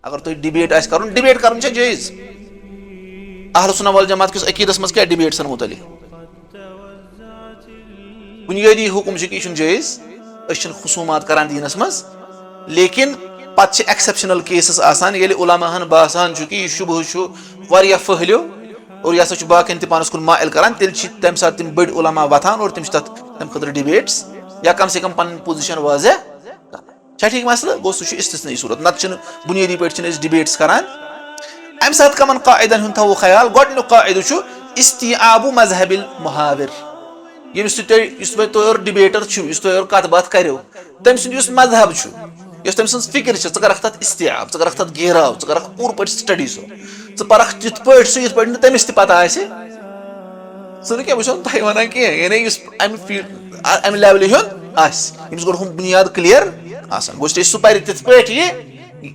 अगर तुम debate debate कर जायज़ अहल सुन्नह वल जमात किस अकीदस मज क्या डिबेट्सन मुतलिक बुनियादी हुक्म कि यह जायज़ खुसूमात करान दीनस मज लेकिन पत् एक्सेप्शनल केसेस आसान ये उलमाहन बासान कि यह शुबह वारिया फहलियो और यह हसा बाकन त पानस कुन माइल करान तेल तम सात तम बड़ उलमा वथान और तम तम खतर डिबेट्स या कम से कम पन पोजिशन वाज़ह कर ठीक मसला गो सह इस्तिस्नाई सूरत नत बुनियादी पे डिबेट्स करान अम सात कमन कायदन हुंद थो ख्याल गोडनुक कायद इस्तिआबु मजहबिल मुहाविर यमिस तोर डिबेटर तोर कत बात करो तम सुंद मजहब तम सज फिक्र कर तथ इस्तिआब कर तथ गहराव कर पूर पे स्टडी सो पर तिथ पे सह तमिस पता सह क्या वो तुम वन कह अमि लेवल हूं गो बुनियाद क्लियर गो सह पर तिथ पे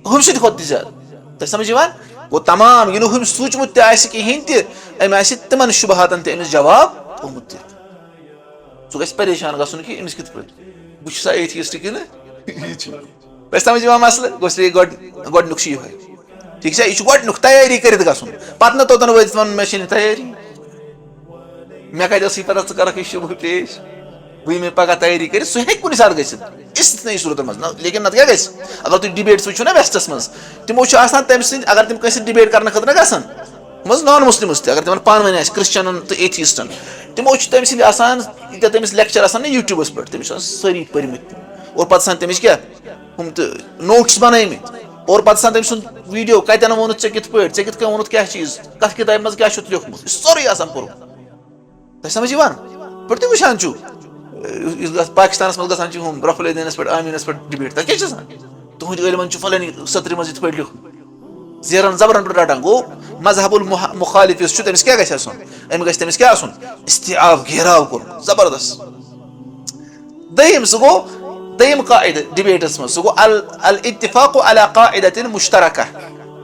हम सत ज्यादा तुम समझ गो तमाम यह हम सूचमुत कहें तम तिमन शुबहातन तमिस जवाब थोमुत सह ग परेशान गन कि अमिस कित पे एथिस्ट कि समझ मसल गोडनुक ठीक है यह गोडनुक तैयारी कर पे तोतन वो वन मे तैयारी मे कत पता च कर शुभ पेश बह मे पगह तैयारी कर सह हे कुछ सात गई सूरत मज लेकिन नत क्या ग अगर तुम डिबेट्स वो ना वेस्टस मज तमो तम सद अगर तम कस डिबेट कर खतर गसान मज नॉन मुस्लिम्स अगर तिमन पान वन क्रिश्चियन तो एथिस्टन तमो तम सद तमिस लेक्चर ना यूट्यूबस पे तमिस सारी पर्मित और पे तमिस क्या हम नोट्स बनमित और पे तम सुन वीडियो कतन वोन ऐ कित पे ऐ कित वोन क्या चीज कत किताब मज क्या लिखमुत सोरे पोर्मुत तुम समझ पे तुम वुचान पाकिस्तान मज ग हम रफुलदीनस पे आमीनस पे डिबेट तक क्या तुहद इलमन फलानी सत्र मज पे लिख जेरन जबरन पे रटान गो मजहबुल मुखालिफ तमिस क्या तमिस क्या इस्तिआब गहराव कोर जबरदस्त दयम सह गो दयम कायद डिबेटस मज सह गो अल इत्तिफाक अला कायदतिन मुश्तरका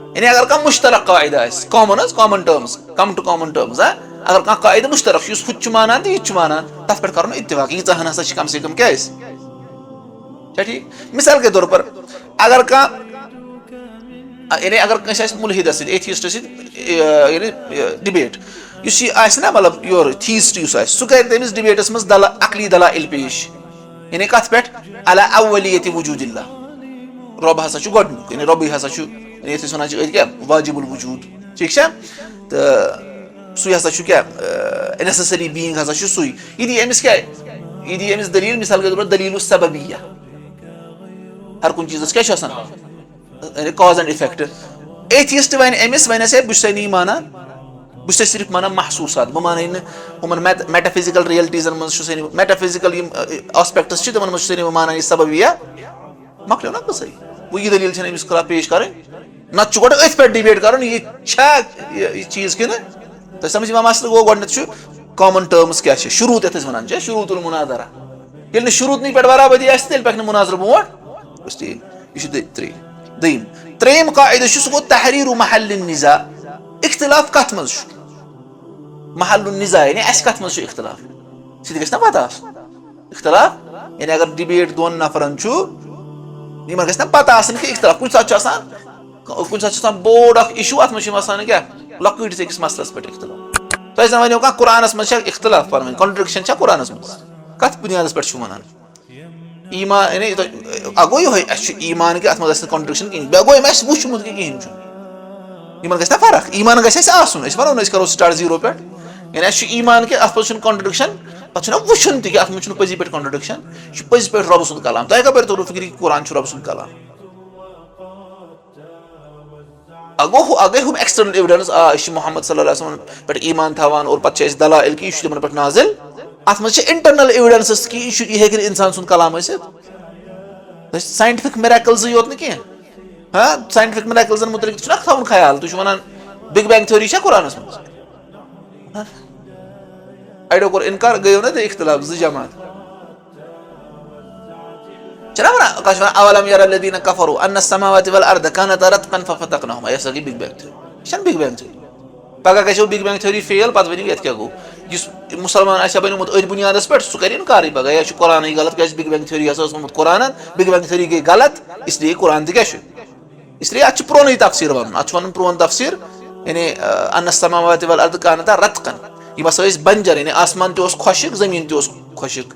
यानी अगर कह मुश्तरक कायदा common terms come to common terms अगर कह कायद मुश्तरक हुत मानान तो यह मानान तथ पे कर इत्तिफाक यीहन हसा कम से कम क्या ठीक मिसाल के तौर पर अगर कह यानी अगर कस मुलहिद एथिस्ट डिबेट ना मतलब योर थीस्ट सह कर तमिस डिबेटस मज अकली दलाइल पेश यानी कत पे अला अव्वलियत वजूदिल्लाह रब हसा गोडनुक यानी रब हसा वन क्या वाजिबुल वजूद ठीक है तो सू हसा क्या नेसेसरी बीइंग हसा सू यह अमिस क्या यह दी अमिस दलील मिसाल के तौर पर दलील सबबिया हर कुछ चीज़ क्या कॉज एंड इफेक्ट एथिस्ट वन अमिस वन बह नहीं मानान बह सिर्फ मानान महसूसात बह मान हम मेटाफिजिकल रियलिटीजन मज मेटाफिजिकल आस्पेक्ट्स तमन मज मानान यह सबबिया मकलो ना कस वो यह दलील अमिस खिलाफ पेश कर नत गो अथ पे डिबेट कर यह चीज कि तुम समझ मसल गो गो कॉमन टर्म्स क्या शुरूत ये वन शुरूतुल मुनाजरा ये शुरूत पे बराबरी तेल पे मुनाजर ब्रोट यह दयम त्रेम कायद सह गो तहरीर महल निजा इख्तिलाफ कत मज महल निजा यानी कत मज इख्तिलाफ सह गना पता इख्तिलाफ यानी अगर डिबेट दोन नफरन गना पता कि इख्तिलाफ कुछ सात बोर्ड इशू अत मज क्या लकट अकिस मसलस पे इख्तिलाफ तुम वन कह कुरानस मज इख्तिलाफ पर कॉन्ट्रडिक्शन कुरानस मज कत बुनियादस पे वन ईमान यानी अगो ये ईमान कि अत मज कॉन्ट्रडिक्शन कहीं गो वुचमुत कि कहीं गना फर्क ईमान गो वन करो स्टार्ट जीरो पे यानी ईमान कि अत पे कॉन्ट्रडिक्शन पे वुचन कि अत मज पजी पे कॉन्ट्रडिक्शन पज पे रब सुंद कलाम तुम कपर तोर फिक्र कुरान रब सुंद कलाम अगर हम एक्सटर्नल एविडेंस मोहम्मद सल्लल्लाहु अलैहि वसल्लम पे ईमान थवान और पे दलाइल कि यह तमन पे नाजिल अत मज इंटरनल एविडेंस कि यह इंसान सुंद कलाम साइंटिफिक मिरेकल्स योत कह हाँ साइंटिफिक मिरेकल्सन मुतलिक थवन ख्याल तुम वन बिग बैंग थ्योरी कुरानस मज अड़ो कोर इनकार गयो ना इख्तिलाफ जमात चला वना अवलम यरल्लज़ीना कफरू अन्ना अस्समावाति वल अर्द कानता रत्कन फफतकनाहुमा यह सगी big bang theory big bang theory पगह गो बिग बैंग थ्योरी फेल पे वन ये क्या गो मुसलमान बनमुत अथ बुनियादस पे सह कर इनकार पगह यह कुरान गलत क्या big bang theory Quran big bang theory गई गलत इसलिए कुरान क्या اسلیے اتھ چھُ پرونُے تفسیٖر وَنُن اتھ چھُ وَنُن پرون تفسیٖر یعنی ان السماوات والارض كانتا رتقا یِم ہسا ٲسۍ بنجر یعنی آسمان تہِ اوس خۄشِک زٔمیٖن تہِ اوس خۄشِک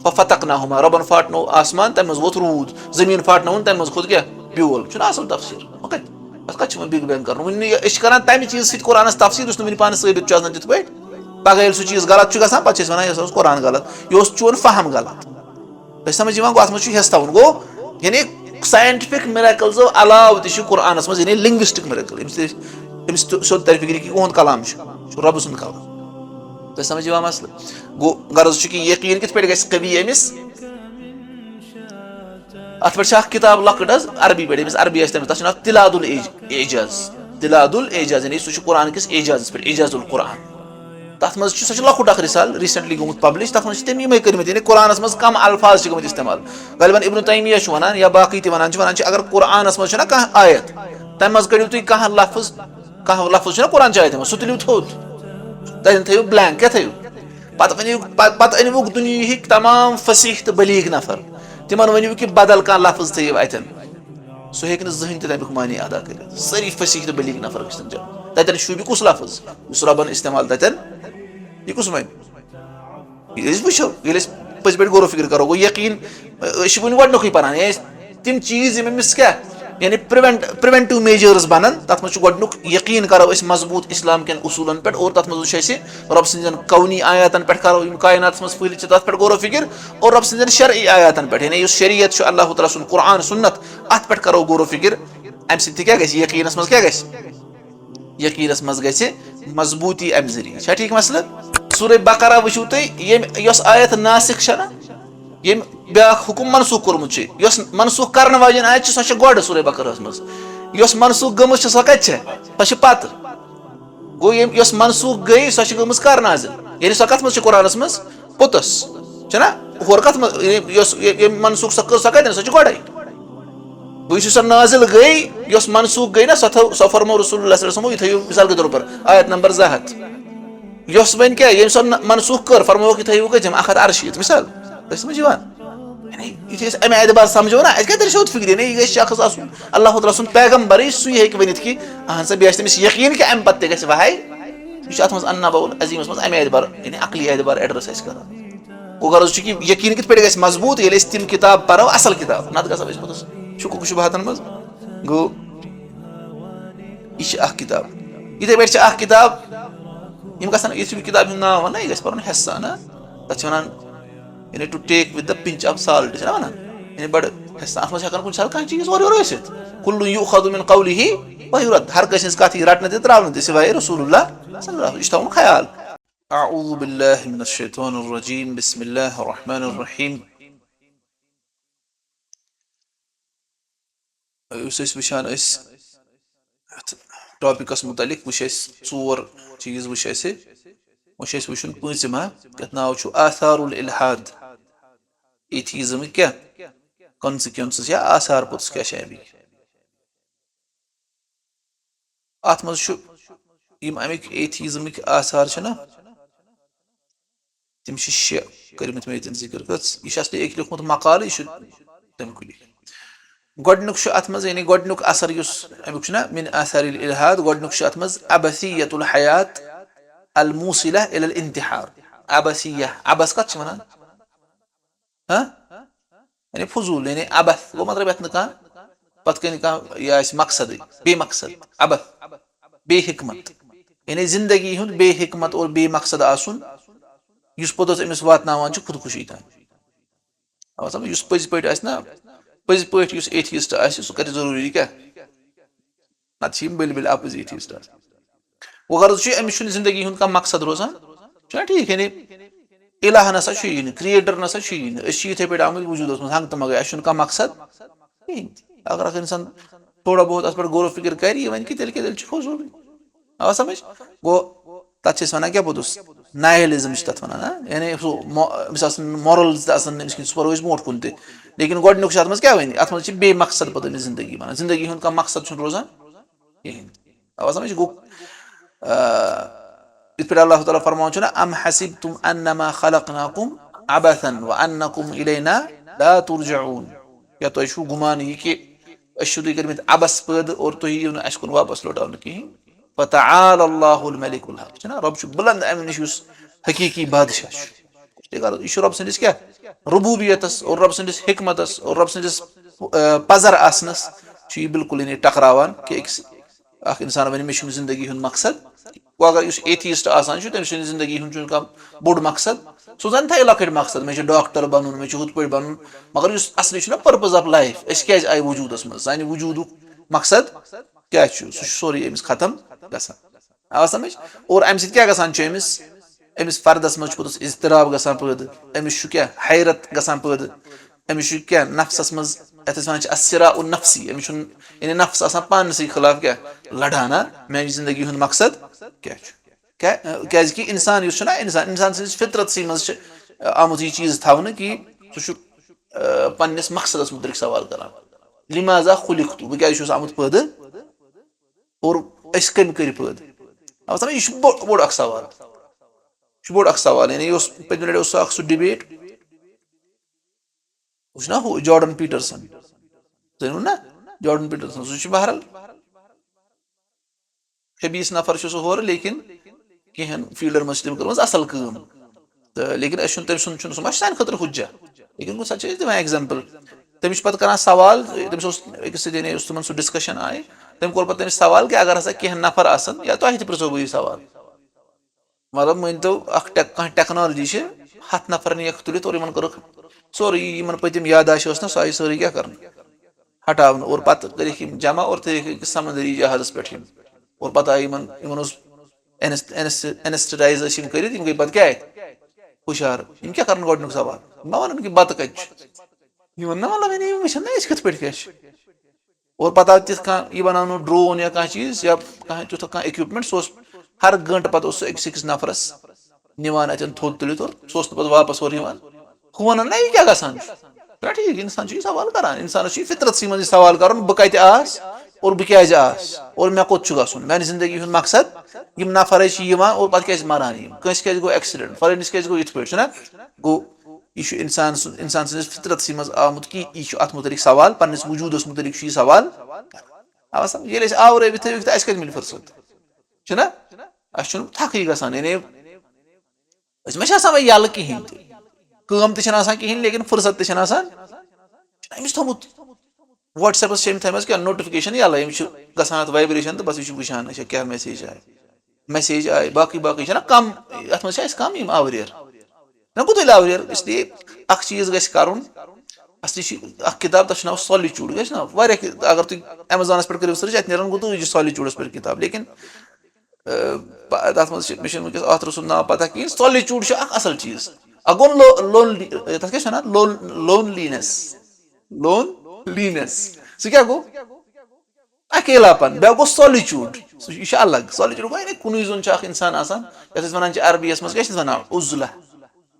ففتقناهما رۄبن پھاٹنوو آسمان تَمہِ منٛز ووت روٗد زٔمیٖن پھاٹنووُن تَمہِ منٛز کھوٚت کیٛاہ بیول چھُنہ اصل تفسیٖر اَتھ کَتہِ چھُ وۄنۍ بِگ بینگ کرُن وٕنہِ أسۍ چھِ کران تَمہِ چیٖزٕ سۭتۍ قرآنس تفسیٖر یُس نہٕ وٕنہِ پانس ثٲبت چھُ آسان تِتھ پٲٹھۍ پگہہ ییٚلہِ سُہ چیٖز غلط چھُ گژھان پتہٕ چھِ أسۍ وَنان یہِ ہسا اوس قرآن غلط یہِ اوس چون فہم غلط تۄہہِ سمجھ یِوان گوٚو اَتھ منٛز چھُ حِصہٕ تھاوُن گوٚو یعنی ساینٹِفِک مِریکلزو علاوٕ تہِ چھُ قرآنس منٛز یعنی لِنگوِسٹِک مِریکل أمِس سیوٚد ترِ فِکرِ کہِ اُہُنٛد کلام چھُ یہِ چھُ رۄبہٕ سُنٛد کلام تۄہہِ سمجھ یِوان مسلہٕ گوٚو غرض چھُ کہِ یقیٖن کِتھ پٲٹھۍ گژھِ قوی أمِس اتھ پٮ۪ٹھ چھِ اکھ کِتاب لۄکٕٹ حظ عربی پٲٹھۍ أمِس عربی آسہِ تٔمِس تتھ چھُ ناو تِلاد الاعجاز تِلاد الاعجاز یعنی سُہ چھُ قرآن کِس اعجازس پٮ۪ٹھ اعجاز القرآن تتھ منٛز چھُ سۄ چھِ لۄکُٹ اکھ رِسال ریٖسنٹلی گوٚمُت پبلش تتھ منٛز چھِ تٔمۍ یِمے کٔرمٕتۍ یعنی قرآنس منٛز کم الفاظ چھِ گٔمٕتۍ استعمال غالبن ابن تیمیہ چھُ ونان یا باقٕے تہِ ونان چھِ اگر قرآنس منٛز چھُنہ کانٛہہ آیت تمہِ منٛز کٔڑِو تُہۍ کانٛہہ لفظ چھُنہ قرآن چہِ آیتہِ منٛز سُہ تُلِو تھوٚد تتٮ۪ن تھٲیِو بلینک کیٛاہ تھٲیِو پتہٕ أنۍوُکھ دُنیہٕکۍ تمام فصیح تہٕ بلیغ نفر تِمن ؤنِو کہِ بدل کانٛہہ لفظ تھٲیِو اتٮ۪ن سُہ ہیٚکہِ نہٕ زٕہٕنۍ تہِ تمیُک معنے ادا کٔرِتھ سٲری فصیح تہٕ بلیغ نفر گژھن تتٮ۪ن شوٗبہِ کُس لفظ یُس رۄبن استعمال تتٮ۪ن یہِ کُس وَنہِ ییٚلہِ أسۍ وٕچھو ییٚلہِ أسۍ پٔزۍ پٲٹھۍ غورو فِکر کرو گوٚو یقیٖن أسۍ چھِ وُنہِ گۄڈنیُکُے پران یعنی تِم چیٖز یِم أمِس کیٛاہ یعنی پرٛوینٹِو میجٲرٕس بنن تتھ منٛز چھُ گۄڈنیُک یقیٖن کرو أسۍ مضبوٗط اسلام کٮ۪ن اصوٗلن پٮ۪ٹھ اور تتھ منٛز وٕچھ اَسہِ رۄب سٕنٛدٮ۪ن قونی آیاتن پٮ۪ٹھ کرو یِم کایناتس منٛز پھٔہلِتھ چھِ تتھ پٮ۪ٹھ غورو فِکر اور رۄب سٕنٛدٮ۪ن شرعی آیاتن پٮ۪ٹھ یعنی یُس شریعت چھُ اللہ تعالیٰ سُنٛد قرآن سُنت اتھ پٮ۪ٹھ کرو غورو فِکر امہِ سۭتۍ تہِ کیٛاہ گژھِ یقیٖنس منٛز کیٛاہ گژھِ یقیٖنس منٛز گژھِ مضبوٗطی امہِ ذٔریعہٕ چھا ٹھیٖک مسلہٕ سورہ بقرہ وٕچھِو تُہۍ ییٚمہِ یۄس آیت ناسِخ چھےٚ نہ ییٚمۍ بیاکھ حُکُم منسوٗخ کوٚرمُت چھُ یۄس منسوٗخ کرن واجیٚنۍ آیت چھِ سۄ چھےٚ گۄڈٕ سورہ بقرہس منٛز یۄس منسوٗخ گٔمٕژ چھِ سۄ کتہِ چھےٚ سۄ چھِ پتہٕ گوٚو یۄس منسوٗخ گٔے سۄ چھِ گٔمٕژ کر نازِل یعنی سۄ کتھ منٛز چھِ قرآنس منٛز پوٚتُس چھُنہ ہورٕ کتھ منٛز یۄس ییٚمۍ منسوٗخ سۄ کٔر سۄ کتٮ۪ن سۄ چھِ گۄڈے گوٚو یُس سۄ نازِل گٔے یۄس منسوٗخ گٔے نہ سۄ فرمو رسول اللہ صلی اللہ علیہ وسلم یہِ تھٲیِو مِثال کے طور پر آیت نمبر 200 یۄس وۄنۍ کیٛاہ ییٚمۍ سۄ منسوٗخ کٔر فرمووُکھ یہِ تھٲیِو کٔژِم 168 مِثال تۄہہِ سمجھ یِوان یُتھُے أسۍ امہِ اعتبار سمجھو نہ اَسہِ کیٛاہ ترِ سیوٚد فِکرِ یہِ گژھِ شخص آسُن اللہ تعالیٰ سُنٛد پیغمبرٕے سُے ہیٚکہِ ؤنِتھ کہِ اہن سا بیٚیہِ آسہِ تٔمِس یقیٖن کہِ امہِ پتہٕ تہِ گژھِ وہے یہِ چھُ اتھ منٛز النبأ العظیٖمس منٛز امہِ اعتبار یعنی عقلی اعتبار ایڈرس اَسہِ کران گوٚو غرض چھُ کہِ یقیٖن کِتھ پٲٹھۍ گژھِ مضبوٗط ییٚلہِ أسۍ تِم کِتاب پرو اصل کِتاب نتہٕ گژھو أسۍ پوٚتُس شُکُک شُبہاتن منٛز گوٚو یہِ چھِ اکھ کِتاب یِتھٕے پٲٹھۍ چھِ اکھ کِتاب یِم گژھن یِتھُے بہٕ کِتابہِ ہُنٛد ناو وَنہٕ یہِ گژھِ پرُن حِصہٕ سان تتھ چھِ وَنان یعنی to take with the pinch of salt چھِنہ وَنان یعنی بَڑٕ حِصہٕ اتھ منٛز ہٮ۪کان کُنہِ ساتہٕ کانٛہہ چیٖز اورٕ یورٕ ٲسِتھ کُلُّ یُؤخَذُ مِن قَوْلِهِ وَیُرَد ہر کٲنٛسہِ ہٕنٛز کتھ یی رٹنہٕ تہِ تراونہٕ تہِ سِوایے رسول اللہ صلی اللہ یہِ چھُ تھاوُن خیال اعوذ باللہ من الشیطان الرجیم بسم اللہ الرحمن الرحیم یُس أسۍ وٕچھان ٲسۍ یتھ ٹاپِکس مُتعلق وٕچھ اَسہِ 4 چیٖز وٕچھ اَسہِ وۄنۍ چھُ اَسہِ وٕچھُن پوٗنٛژِم یتھ ناو چھُ آثار الالحاد ایتھیٖزمٕکۍ کیٛاہ کانسِکوینسز یا آثار پوٚتُس کیٛاہ چھِ امیِکۍ اتھ منٛز چھُ یِم امیِکۍ ایتھیٖزمٕکۍ آثار چھِنہ تِم چھِ 6 کٔرمٕتۍ مےٚ ییٚتٮ۪ن ذِکر کٔژ یہِ چھُ اصلی أکۍ لیوٗکھمُت مقالہٕ یہِ چھُ تمہِ کُے گۄڈنیُک چھُ اتھ منٛز یعنی گۄڈنیُک اثر یُس امیُک چھُنہ من آثار الالحاد گۄڈنیُک چھُ اتھ منٛز عبثیۃ الحیات الموصلہ الی الانتحار عبثیہ عبث کتھ چھِ ونان یعنی فضوٗل یعنی عبث گوٚو مطلب یتھ نہٕ کانٛہہ پتہٕ کَنہِ کانٛہہ یہِ آسہِ مقصدٕے بے مقصد عبث بے حکمت یعنی زندگی ہُنٛد بے حکمت اور بے مقصد آسُن یُس پوٚتُس أمِس واتناوان چھُ خودکُشی تام سمجھ یُس پٔزۍ پٲٹھۍ آسہِ نہ پٔزۍ پٲٹھۍ یُس ایتھیٖسٹ آسہِ سُہ کرِ ضروٗری کیٛاہ نتہٕ چھِ یِم بٔلۍ بٔلۍ اپٕز ایتھیٖسٹ آسان وۄنۍ غرض چھُ أمِس چھُنہٕ زندگی ہُنٛد کانٛہہ مقصد روزان چھُنہ ٹھیٖک یعنی الہ نسا چھُ یی نہٕ کرٛیٹر نسا چھُ یی نہٕ أسۍ چھِ یِتھٕے پٲٹھۍ آمٕتۍ وجوٗدس منٛز ہنٛگتہٕ منٛگے اَسہِ چھُنہٕ کانٛہہ مقصد کِہینۍ تہِ اگر اکھ اِنسان تھوڑا بہت اتھ پٮ۪ٹھ غورو فِکر کرِ یہِ وَنہِ کہِ تیٚلہِ کیٛاہ تیٚلہِ چھُ فضوٗلٕے آو سمجھ گوٚو تتھ چھِ أسۍ ونان کیٛاہ پوٚتُس نایلِزم چھِ تتھ ونان یعنی سُہ أمِس آسان مارلز تہِ آسان أمِس کِنۍ سُہ پرو أسۍ برونٛٹھ کُن تہِ لیکن گۄڈنیُک چھُ اتھ منٛز کیٛاہ وَنہِ اتھ منٛز چھِ بے مقصد پتہٕ أمِس زندگی بنان زندگی ہُنٛد کانٛہہ مقصد چھُنہٕ روزان کِہینۍ آوا سمجھ گوٚو یِتھ پٲٹھۍ اللہ تعالیٰ فرماوان چھُنہ ام حسبتم انما خلقناکم عبثا وانکم الینا لا ترجعون یا تۄہہِ چھُو گُمان یہِ کہِ أشو تُہۍ کٔرمٕتۍ عبس پٲدٕ اور تُہۍ یِیِو نہٕ اَسہِ کُن واپس لوٹاونہٕ کِہینۍ فتعال اللہ الملک الحق چھُنہ رۄب چھُ بُلند اَمہِ نِش یُس حقیٖقی بادشاہ چھُ یہِ چھُ رۄب سٕنٛدِس کیاہ ربوٗبیتس اور رۄب سٕنٛدِس حکمتس اور رۄب سٕنٛدِس پزر آسنس چھُ یہِ بِلکُل یعنی ٹکراوان کہِ أکِس اکھ اِنسان وَنہِ مےٚ چھُنہٕ زندگی ہُنٛد مقصد گوٚو اگر یُس ایتھیٖسٹ آسان چھُ تٔمۍ سٕنٛدِ زندگی ہُنٛد چھُنہٕ کانٛہہ بوٚڑ مقصد سُہ زن تھایہِ لۄکٕٹۍ مقصد مےٚ چھُ ڈاکٹر بنُن مےٚ چھُ ہُتھ پٲٹھۍ بنُن مگر یُس اصلی چھُنہ پٔرپز آف لایف أسۍ کیازِ آیہِ وجوٗدس منٛز سانہِ وجوٗدُک مقصد کیاہ چھُ سُہ چھُ سورُے أمِس ختم گژھان آو سمجھ اور امہِ سۭتۍ کیاہ گژھان چھُ أمِس فردس منٛز چھُ پوٚتُس اضطراب گژھان پٲدٕ أمِس چھُ کیاہ حیرت گژھان پٲدٕ أمِس چھُ کیاہ نفسس منٛز یتھ أسۍ ونان چھِ الصراع النفسی أمِس چھُنہٕ یعنی نفس آسان پانسٕے خٕلاف کیاہ لڑان میانہِ زندگی ہُنٛد مقصد کیاہ چھُ کیازِ کہِ انسان یُس چھُنہ انسان سٕنٛدِس فطرتسٕے منٛز چھِ آمُت یہِ چیٖز تھاونہٕ کہِ سُہ چھُ پننِس مقصدس مُتعلق سوال کران لِماذا خُلِقتُ بہٕ کیازِ چھُس آمُت پٲدٕ اور أسۍ کٔمۍ کٔرۍ پٲدٕ یہِ چھُ بوٚڑ اکھ سوال یہِ چھُ بوٚڑ اکھ سوال یعنی یہِ اوس پٔتمہِ لٹہِ اوس اکھ سُہ ڈِبیٹ ہُہ چھُنہ ہُہ جارڈن پیٖٹرسن زٲنۍوُن نہ جارڈن پیٖٹرسن سُہ چھُ بہرحال خبیٖث نفر چھُ سُہ ہورٕ لیکِن کینٛہن فیٖلڈن منٛز چھِ تٔمۍ کٔرمٕژ اصل کٲم تہٕ لیکِن أسۍ چھُنہٕ تٔمۍ سُنٛد چھُنہٕ سُہ ما چھُ سانہِ خٲطرٕ حُجہ لیکِن کُنہِ ساتہٕ چھِ أسۍ دِوان ایگزامپل تٔمِس چھُ پتہٕ کران سوال تٔمِس اوس أکِس سۭتۍ یعنی یُس تِمن سُہ ڈسکشن آیہِ تٔمۍ کوٚر پتہٕ تٔمِس سوال کہِ اگر ہسا کینٛہہ نفر آسن یا تۄہہِ تہِ پرژھو بہٕ یہِ سوال مطلب مٲنۍتو کانٛہہ ٹیکنالجی چھِ 100 نفر نِیَکھ تُلِتھ اور یِمن کوٚرُکھ سورُے یِمن پٔتِم یاداشت ٲس نہ سۄ آیہِ سٲرٕے کیاہ کرنہٕ ہٹاونہٕ اور پتہٕ کٔرِکھ یِم جمع اور تھٲیِکھ أکِس سمندری جہازس پٮ۪ٹھ یِم اور پتہٕ آیہِ یِمن اوس اینسٹرایز ٲسۍ یِم کٔرِتھ یِم گٔے پتہٕ کیاہ ہُشار یِم کیاہ کرن گۄڈٕنیُک سوال یِم ما ونن کہِ بتہٕ کتہِ چھُ یہِ ووٚن نہ مطلب یِم وٕچھن نہ أسۍ کِتھ پٲٹھۍ کیاہ چھِ اور پتہٕ آو تِتھ کانٛہہ یہِ بناونہٕ ڈرون یا کانٛہہ چیٖز یا کانٛہہ تیُتھ کانٛہہ اِکوِپمنٹ سُہ اوس ہر گٲنٛٹہٕ پتہٕ اوس سُہ أکِس نفرس نِوان اتٮ۪ن تھوٚد تُلِتھ اور سُہ اوس نہٕ پتہٕ واپس اورٕ یِوان ہُہ ونان نہ یہِ کیاہ گژھان چھُ ٹھیٖک اِنسان چھُ یہِ سوال کران اِنسانس چھُ یہِ فطرتسٕے منٛز یہِ سوال کرُن بہٕ کتہِ آس اور بہٕ کیازِ آس اور مےٚ کوٚت چھُ گژھُن میانہِ زندگی ہُنٛد مقصد یِم نفر چھِ یِوان اور پتہٕ کیازِ مران یِم کٲنٛسہِ کیازِ گوٚو ایٚکسِڈنٹ فلٲنِس کیازِ گوٚو یِتھ پٲٹھۍ چھُنہ گوٚو یہِ چھُ اِنسان سٕنٛدِس فطرتسٕے منٛز آمُت کہِ یہِ چھُ اتھ مُتعلق سوال پننِس وجوٗدس مُتعلق چھُ یہِ سوال آو سمجھ ییٚلہِ أسۍ آورٲوِتھ تھٲوِکھ تہٕ اَسہِ کتہِ مِلہِ فرصت چھُنہ اَسہِ چھُنہٕ تھکھٕے گژھان یعنی أسۍ ما چھِ آسان وۄنۍ یَلہٕ کِہینۍ تہِ کٲم تہِ چھنہٕ آسان کِہینۍ لیکِن فرصت تہِ چھنہٕ آسان أمِس تھوٚمُت وٹس ایپس چھِ أمۍ تھٲیمٕژ کیٛاہ نوٹِفِکیشن یَلے أمِس چھُ گژھان اَتھ وایبریشن تہٕ بس یہِ چھُ وٕچھان اچھا کیٛاہ میسیج آیہِ باقٕے چھنہ کم یتھ منٛز چھِ اَسہِ کم یِم آوریر نہ گوٚو تیٚلہِ آوریر اسلیے اکھ چیٖز گژھِ کرُن اصلی چھِ اکھ کِتاب تتھ چھُ ناو سالِچوٗڈ گژھِ نہ واریاہ اگر تُہۍ ایمیزانس پٮ۪ٹھ کٔرِو سٔرٕچ اَتہِ نیرن گوٚو سالِچوٗڈس پٮ۪ٹھ کِتاب لیکن تتھ منٛز چھِ مےٚ چھُنہٕ وٕنکیٚس آتھر سُنٛد ناو پتہ کِہینۍ سالِچوٗڈ چھُ اکھ اصل چیٖز اکھ گوٚو تتھ کیاہ چھِ ونان لونلیٖنیس سُہ کیاہ گوٚو اکیلا پن بیاکھ گوٚو سالِچوٗڈ یہِ چھُ الگ سالِچوٗڈ گوٚو یعنی کُنُے زوٚن چھُ اکھ انسان آسان یتھ أسۍ ونان چھِ عربیس منٛز کیاہ چھِ ونان عُزلہ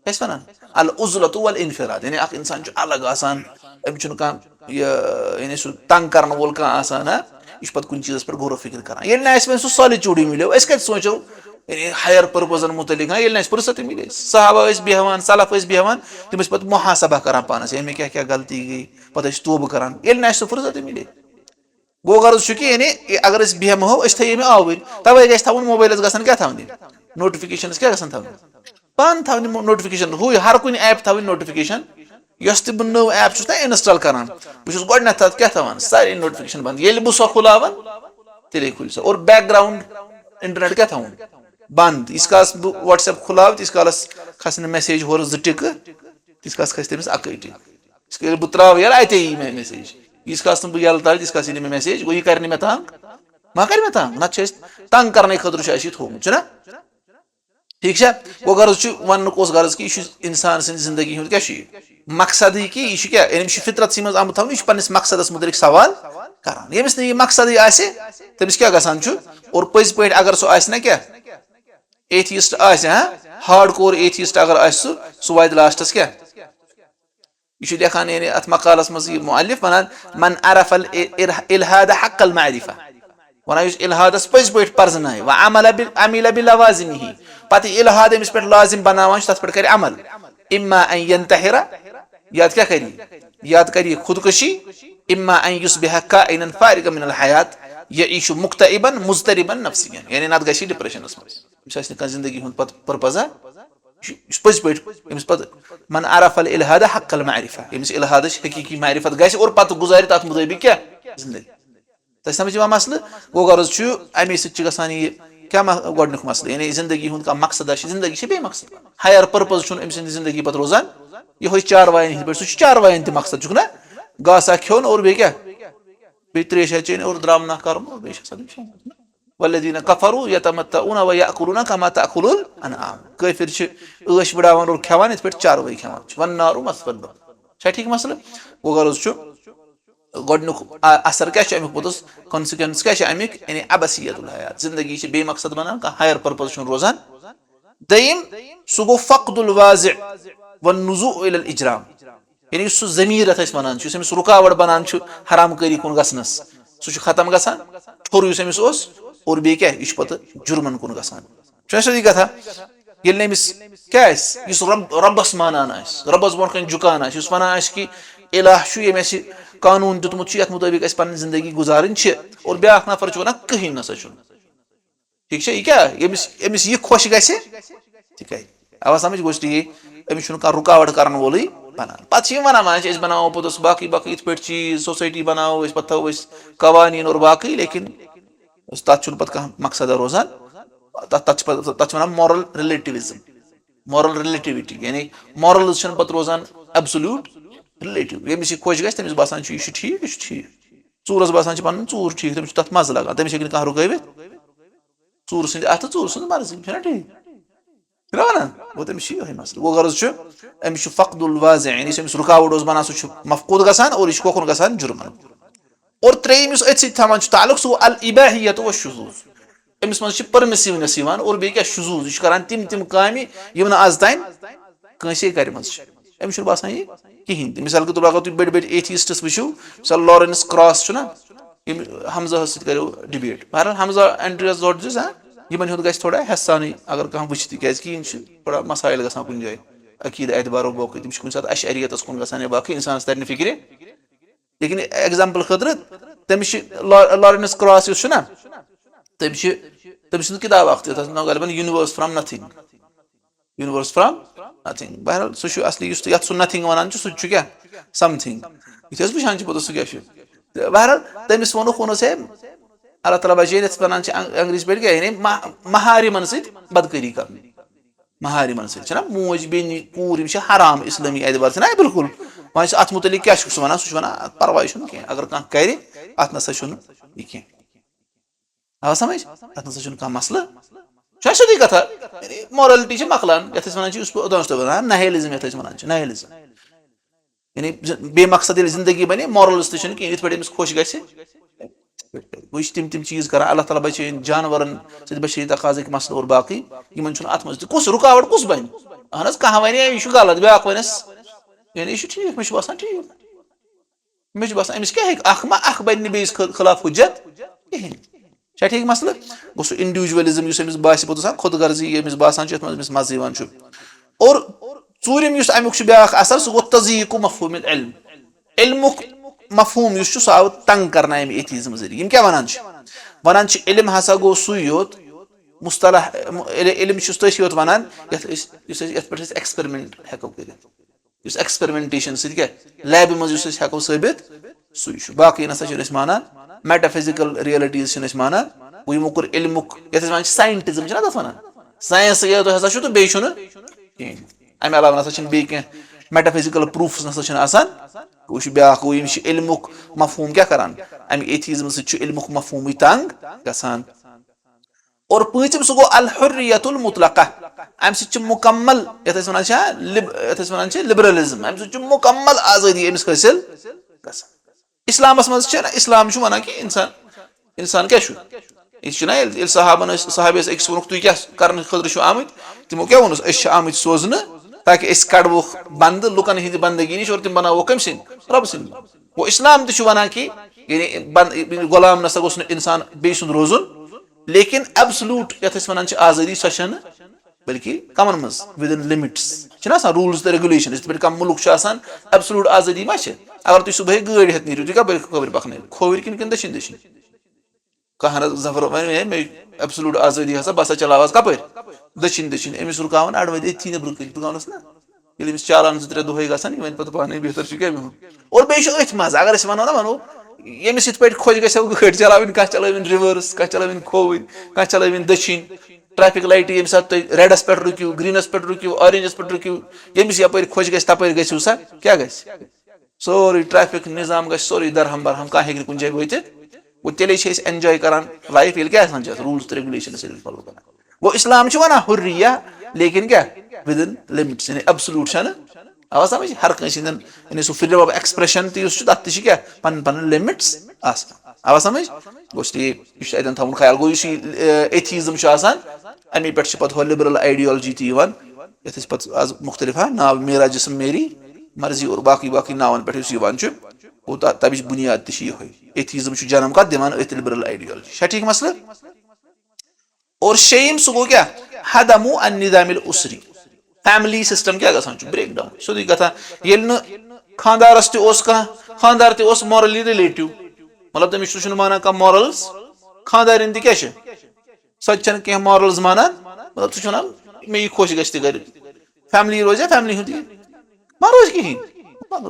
کیاہ چھِ ونان العُزلۃ والانفراد یعنی اکھ انسان چھُ الگ آسان أمِس چھُنہٕ کانٛہہ یہِ یعنی سُہ تنگ کرن وول کانٛہہ آسان یہِ چھُ پتہٕ کُنہِ چیٖزس پٮ۪ٹھ غورو فِکر کران ییٚلہِ نہٕ اَسہِ وۄنۍ سُہ سالِچوٗڈٕے مِلیو أسۍ کتہِ سونٛچو یعنی ہایر پٔرپزن مُتعلق ییٚلہِ نہٕ اَسہِ فرصتٕے مِلے صحابہ ٲسۍ بیٚہوان سلف ٲسۍ بیٚہوان تِم ٲسۍ پتہٕ محاسبہ کران پانس ہے مےٚ کیاہ کیاہ غلطی گٔے پتہٕ ٲسۍ توبہٕ کران ییٚلہِ نہٕ اَسہِ سُہ فرصتٕے مِلے گوٚو غرض چھُ کہِ یعنی اگر أسۍ بیٚہمو أسۍ تھٲیِو مےٚ آوٕرۍ تَوے گژھِ تھاوُن موبایلس گژھن کیاہ تھاونہِ نوٹِفِکیشنٕز کیاہ گژھن تھاونہِ پانہٕ تھاونہِ نوٹِفِکیشن ہُے ہر کُنہِ ایپ تھاوٕنۍ نوٹِفِکیشن یۄس تہِ بہٕ نٔو ایپ چھُس نہ اِنسٹال کران بہٕ چھُس گۄڈٕنیتھ تتھ کیاہ تھاوان سارے نوٹِفِکیشن بنٛد ییٚلہِ بہٕ سۄ کھُلاون تیٚلے کھُلہِ سۄ اور بیک گراوُنڈ انٹرنیٹ کیاہ تھاوُن بنٛد ییٖتِس کالس بہٕ وٹس ایپ کھُلاوٕ تیٖتِس کالس کھسہِ نہٕ میسیج ہورٕ 2 ٹِکہٕ تیٖتِس کالس کھسہِ تٔمِس 1 ٹِکہٕ ییٚلہِ بہٕ تراوٕ ییٚلہِ اتے یی مےٚ میسیج ییٖتِس کالس نہٕ بہٕ ییٚلہٕ ترٛاوٕ تیٖتِس کالس یی نہٕ مےٚ میسیج گوٚو یہِ کرِ نہٕ مےٚ تنگ ما کرِ مےٚ تنگ نتہٕ چھِ أسۍ تنگ کرنہٕ خٲطرٕ چھُ اَسہِ یہِ تھوٚومُت چھُنہ ٹھیٖک چھا گوٚو غرض چھُ وننُک اوس غرض کہِ یہِ چھُ انسان سٕنٛدِ زندگی ہُنٛد کیاہ چھُ یہِ مقصدٕے کہِ یہِ چھُ کیاہ یہِ چھُ فطرتسٕے منٛز آمُت تھاونہٕ یہِ چھُ پننِس مقصدس مُتعلق سوال کران ییٚمِس نہٕ یہِ مقصدٕے آسہِ تٔمِس کیاہ گژھان چھُ اور پٔزۍ پٲٹھۍ اگر سُہ آسہِ نہ کیاہ ایتھیٖسٹ آسہِ ہاڈ کور ایتھیٖسٹ اگر آسہِ سُہ واتہِ لاسٹس کیاہ یہِ چھُ لیکھان یعنی اتھ مقالس منٛز یہِ مُعلِف ونان من عرف الالحاد حق المعرفہ ونان یُس الحادس پٔزۍ پٲٹھۍ پرزنایہِ وعمل بلوازمہ پتہٕ یہِ الحاد أمِس پٮ۪ٹھ لازم بناوان چھُ تتھ پٮ۪ٹھ کرِ عمل اما ان ينتحر याद क्या करिए, याद करिए खुदकशी, इम्मा अन युस्बिहा काइनन फारिगन मिनल हयात यईशु मुक्तइबन मुज़तरिबन नफ्सियन, यानी नात गशी डिप्रेशनस मज, अमिस आसि जिंदगी हुंद पर्पजा पज पे अमिस पत मन अरफल इल्हाद हक्कल मारिफा, अमिस इल्हादश हकीकी मारिफत गस और पत गुजारि तत मुताबिक क्या जिंदगी। तस समझ यवं मसल गो गर्ज छु अमे सच गसान ये क्या गोडनुक मसल, यानी जिंदगी हुंद का मकसद जिंदगी बे मकसद हायर पर्पज छु अमिस जिंदगी पत रोजान ये चारवायन हिंद पे सह चारवायन त मकसद छु ना गासा खोन और बे क्या बे त्रेशा चेन और द्रामना करम और बे वल्लज़ीन कफरू यतमत्तऊन व याकुलून कमा ताकुलुल अनआम, काफिर छ ऐश बड़ावन और खेवान इत पे चारवाई खेवान वन्नारु मस्वद छ ठीक मसला। वो गर्ज छु गोडनुक असर क्या अमिक पोतस कॉन्सिक्वेंस क्या अमिक, यानी अबसियतुल हयात, जिंदगी छ बे मकसद बनान का हायर पर्पज छु रोजान। दयिम सु गो फक्दुल वाज़ि व नुज़ू इलल इजराम, यानी सु ज़मीर अस वनान छु अमिस रुकावट बनान छु हराम करी कुन गसनस सु छु खत्म गसान ठोर युस अमिस ओस और बे क्या यह पत जुर्मन कुन गसान सही कथा। ये अमिस क्या रब्बस मानान रब्बस ब्रोह कन झुकान वनान कि इलाह ये मे कानून दितमुत ये मुताबिक पन जिंदगी गुजारन और ब्या नफर वन कहीं नसा ठीक है, यह क्या अमिस यह खुश गस आवा समझ गोष्ट ये अमिस कह रुकावट कर वोल बनान पे वनान बनाओ पोतस बाकी बाकी इत पे चीज सोसाइटी बनाओ पे थो कवानीन और बाकी, लेकिन तथ पे कह मकसद रोजान तथ one moral relativism, moral relativity, यानी मॉरल्स पे रोजान एब्सोल्यूट रिलेटिव। यमिस खुश गस तमिस बासान यह ठीक यह ठीक, चूरस बासान पन चूर ठीक तमिस तथ मज लगान तमिस हेक कह रुकवित चूर सद अत चूर सद मर्जी ठीक वन वो तमिस ये मसल। वो गर्ज अमिस फक्दुल वाज़ि, यानी अमिस रुकावट बनान सह मफकूद गसान और यह कोकुन गसान जुर्मन। और त्रेयम अथ सवान ताल्लुक सह अल इबाहियत व शुज़ूज़, अमिस मज परमिसिवनेस और बे क्या शुज़ूज़, यह करान तिम तिम काम यम आज तान कंसे करम अमिस बासान ये कहें। मिसाल के तौर अगर तुम बड़ बड़ एथिस्टस वो मिसाल लॉरेंस क्रॉस ना हमजा सो डिबेट, बहरहाल हमजा एंड्रियस जॉर्जिस इन गस थोड़ा हेसान अगर कह वो क्या थोड़ा मसाइल ग कुछ जाए अकीद एतबार बाकी तम कुछ अशरियत कुन ग बाकी इंसान तर फिक्र। लेकिन एग्जाम्पल खतर तमिस लॉरेंस क्रॉस ना तमिस किताब नाम गलबन universe from nothing, universe from nothing, बहरहाल सह असली सह नथिंग वनान सह क्या समथिंग ये वुचान पे सह क्या बहरहाल तमिस वोनस है अल्लाह ताला बचान वनान अंग्रेजी पे क्या, यानी महारिमन सद बदकरी कर, महारिमन सना मोज बेन कूर हराम इस्लामी एतबार से ना बिल्कुल वह अत मुतलिक क्या वन सह परवाह कह अगर कह कर अत नसा यह कह आवा समझ अत नसा कह मसल सदी कथा। मॉरलिटी मकलान ये वन नहिलिज्म ये वन नहिलिज्म, यानी बेमकसद जिंदगी बने मॉरल्स कह पे खुश गस वो तिम तिम चीज कर अल्लाह ताला बचान जानवरन सशरी तकाज़ मसल और बाकी इन अत मज कुस रुकावट कुस बन अहन कह वन यह गलत ब्या वनस यानी यह ठीक मे बासान ठीक मे बासान अमिस क्या बन बेस खिलाफ हुज्जत कहें ठीक मसल गो सह इंडिविजुअलिज्म अमिस बास पोतस खुद गर्जी अमिस बासान अमिस मज। और चूरिम अमुक ब्या असर सह गो तज़यीक़ु मफ़हूमिल इल्म, इल्मुक मफहूम सह आव तंग कर एथीज़म जरिए क्या वनान इल्म हसा गो सुई योत मुस्तलह इल्म तथ योत वनान ये पे एक्सपेरिमेंट हेको कर एक्सपेरिमेंटेशन क्या लैब मज हेको साबित सुई बाकी नसा मानान मेटाफिजिकल रियलिटीज मानान वो कोर इल्मुक ये वन साइंटिज्म ना तथ वन साइंस हसा तो बे अमे अलावा नसा बे मेटाफिजिकल प्रूफ्स नसा वो ब्या गो इल्मुक मफहूम क्या करान अम एथीज़म सल्मुक मफहूम तंग गसान। और पीछम सह गो अल हुर्रियतुल मुतलका, अम मुकम्मल ये वन लिबरलिज्म अम मुकम्मल आज़ादी अमिस हासिल गसान। इस्लामस मज इस्लाम वन कि इंसान क्या यह सहाबन सहाबे अकिस वोन तुम क्या कर खतर आमत तमो क्या वोन आमत सोजन ताकि कड़वो बंद लुकन हिंद बंदगी नश और तुम बनावो कम सद रब सद। वो इस्लाम वन कि यानी गुलाम नसा गोस इंसान बे सुंद रोजुन, लेकिन एब्सोल्यूट ये वन आज़ादी सह बल्कि कमन मज विद इन लिमिट्स रूल्स तो रेगुलेशन इत कम मुल्क एब्सोल्यूट आजादी मा अगर तुम सुबह गाड़ी हेत नीरो तुम कपर पकन खोवर किन दशिन दशिन कह जफर वन मे एब्सोल्यूट आजादी हसा बह चलाव कपर दशिन दशिन अमिस रुकावन अड़वद एथी नबर कन दुकानस ना ये चालान 2-3 दोहे गसान वन पे पाने बेहतर क्या और बेह मज अगर वनो ना वनो यमिस इत पे खोज गो गाड़ी चलावन कह चलावन रिवर्स कह चलावन खोवर कह चलावन दशिन ट्रैफिक लाइट ये सात तुम रेडस पे रुकिव ग्रीनस पे रुकिव ऑरेंजस पे रुकिव यमिस यप खोज गस तप गु सा क्या सोरी ट्रैफिक निजाम ग सोरी दरहम बरहम कह हे कुछ जाए वत वो तेले एंजॉय करान लाइफ ये क्या रूल्स तो रेगुलेशन फॉलो कर वो इस्लाम वन हुर्रिया लेकिन क्या विद इन लिमिट्स यानी एब्सोल्यूट आवा समझ हर यानी सो फ्रीडम ऑफ एक्सप्रेशन तथ क्या पन पन लिमिट्स आवा समझ गोस ये थवन ख्याल गो एथीज़म अमी पे पे लिबरल आइडियोलॉजी ये पे आज मुख्तलिफ नाव मेरा जिस्म मेरी मर्जी और बाकी बाकी नावन पे वो तमिच बुनियाद तह एथीज़म जन्म कत दिवान अथ लिबरल आइडियोलॉजी ठीक मसला और शेम सह गो क्या हदमु अन्निज़ामिल उसरी फैमिली सिस्टम क्या ब्रेक डाउन सोदी कथा ये खानदारस खानदार तस मॉरली रिलेटिव मतलब तमिस माना कह मॉरल्स खानदारिन क्या सह कह मॉरल्स मानान मतलब सह वन मे खुश ग फैमिली रोजा फैमिली हूं मा रोज कहें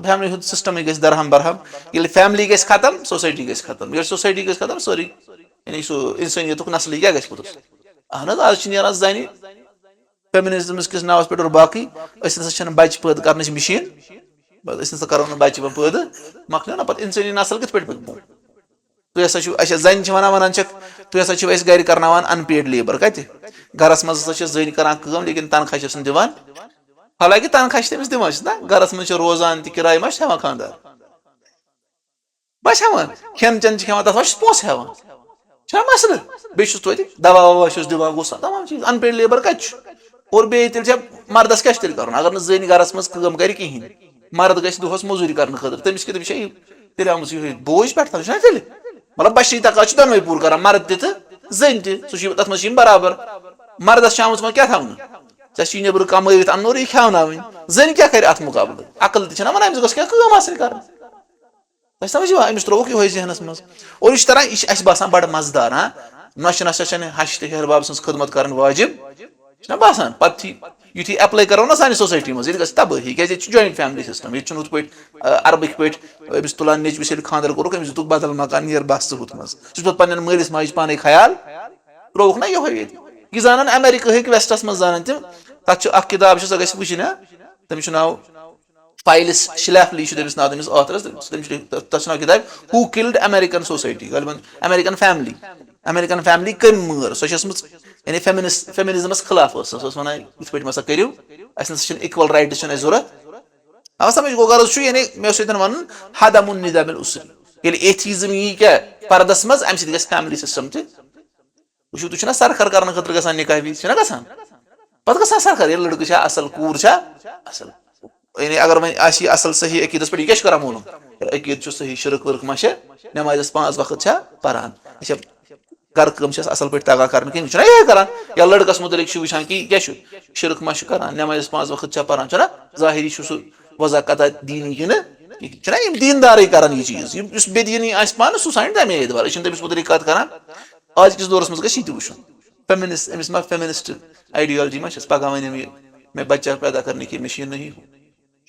फैमिली हूं सिस्टम ग दरहम बरहम ये फैमिली ग खत्म सोसाइटी ग खत्म ये सोसाइटी ग खत्म सोरी यानी सो इंसानियत नस्ल क्या गुत अहन आज नान जान फेमिनिज्म किस नावस पे और बाकी बच पैद कर मशीन करो बच्चे वो पैद मकल ना पे इंसानी नस्ल कत पे तुम जन वन तुम गर कर अनपेड लेबर कत गरस मज जन कर लेकिन तनख्वाह दिवान हालांकि तनख्वाह तमिस दिवान ना गरस मज रोजान किराय मा हेवान खानदार बस हेवान खेन चन हेवान तथ पोस हेवान मसल बे दवा ववा दिवान गो तमाम चीज अनपेड लेबर कत और बे मर्दस क्या कर अगर जन गरस मज कर कहें मर्द गस मजूरी कर तमिस तेल आम बोझ पे तेल मतलब बशरी तकात दोनवे पूर कर मर्द तन तथ मज बराबर मर्दस आम क्या थवन ऐ नबर कमित अन और यह खेवन जन क्या कर अत मुकाबल अकल तना वन अमिस क्या कर समझ अमिस त्रोक ये जहनस मज और यह तरह यह बसान बड़ मजेदार नशा हश तो हेर बाब सज खदमत कर वाजिब बसान पे युथी एप्लाई करो ना सानी सोसाइटी मज तबाही क्या जॉइंट फैमिली सिस्टम ये हूत पे अरबिक पे अमिस तुलान नेचुस खानदर कोरुक अमिस दुक बदल मकान नियर बस हुत मज सह पे मलिस माज पान ख्याल त्रोक ना यह जान अमेरिका हेक वेस्टस मज जान तम तथ किताब सह ग तमिस नाव फाइलिस शिलैफली तमिस नाव तमिस ऑथरस तथ नाव किताब who killed American society American family कम मर सह यानी फेमिनिज्मस खिलाफ वन इत पे मसा करो इक्वल राइट्स जरूरत अब समझ गो गर्ज यानी मे वन हदमुन निज़ामिल उसरी ये एथीज़म यी क्या पर्दस मज अम सत फैमिली सिस्टम वो तुम सरखर कर खतर ग निकाह विज ग पे ग सरखर ये लड़क असल कूर असल यानी अगर वन असल सही अकीदस पे क्या मालूम अकीद सही शिरक वर्क मा नमाज 5 वक्त पान घर कम असल पे तगा कर कह कर या लड़कस मुतलिक वुचान कि क्या शिरक मा कर नमाज 5 वक्त पान जाहिरी सह वजाकत दीनी कि दीनदार कर यह चीज बेदीनी पान सह सान तमे एतबार तमिस मुतलिक कत कर आज किस दौरस मज गई वो फेमिनिस्ट अमिस मा फेमिनिस्ट आइडियोलॉजी मा पगह वन मैं बच्चा पैदा करने की मशीन नहीं हूँ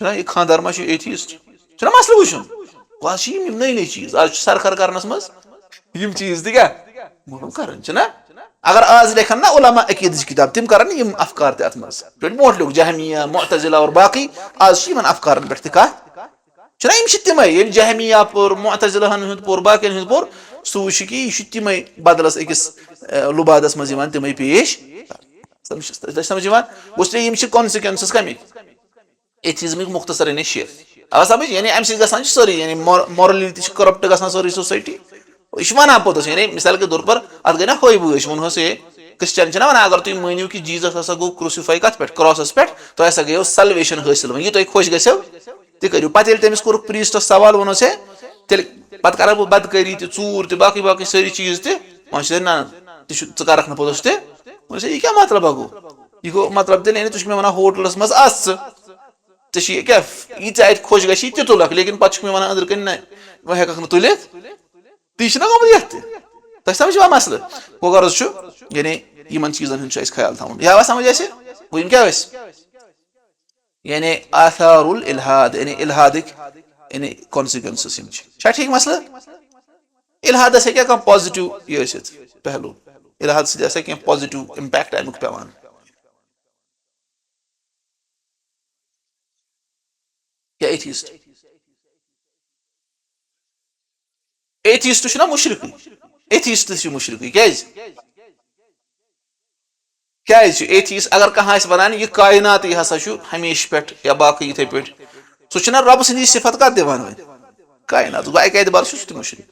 यह खानदार मा एथीस्ट मसल वो आज नई नई चीज आज सरखर करनस मज चीज क्या कर अगर आज लेखन ना उलमा अकीद किताब तम कर अफकार तथ मज मोट लोग जहमिया मुअतजिला और बाकी आज अफकार पे तम जहमिया पोर मुअतजिला पोर बाकी पोर सह वो कि यह तम बदलस अकिस लुबादस मज तम पेश समझ गोस कॉन्सिक्वेंसेस कमिक एथीज़मिक मुख्तसर शेर अब समझ यानी अम सर सोरी यानी मॉरली करप्ट ग सोरी सोसाइटी यह वन पोतस यानी मिसाल के तौर पर अत गई ना हो बश वन क्रिश्चन वन अगर तुम मानिव कि जीसस हसा गो क्रूसीफाई कत पे क्रॉसस पे तो हसा गयो सल्वेशन हासिल वह तुम खुश गो तह करो पे तमिस कोर प्रीस्टस सवाल वनो से तेल पे कर बह बदकारी तूर बाकी बाकी सारी चीज वन ना कर पोतस यह क्या मतलब गो यह गो मतलब तेल तुझ मे वन होटलस मज ऐ क्या ये खुश गी ती तुलक लेकिन पे मे वन अंदर कन ना वह हेक न तुलित ती गोमुत ये तुम समझ मसल गो गर्ज यानी इन चीजन हूँ ख्याल थवन यह समझ वह क्या यानी आथारुल इल्हाद यानी इल्हादिक यानी कॉन्सिक्वेंसेस ठीक मसल इल्हादस हे कह पॉजिटिव यह पहलू इल्हाद सह कह पॉजिटिव इम्पैक्ट अमुक पेवान क्या एथीस्ट एथीस्ट मुशरिक एथीस्ट मुशरिक क्या एथीस्ट अगर कह वन यह कायनात हसा हमेश पे या बाकी इथे पे सह रब सदी सिफत कत दिवान कायनात गो अक एतबार सह मुशरिक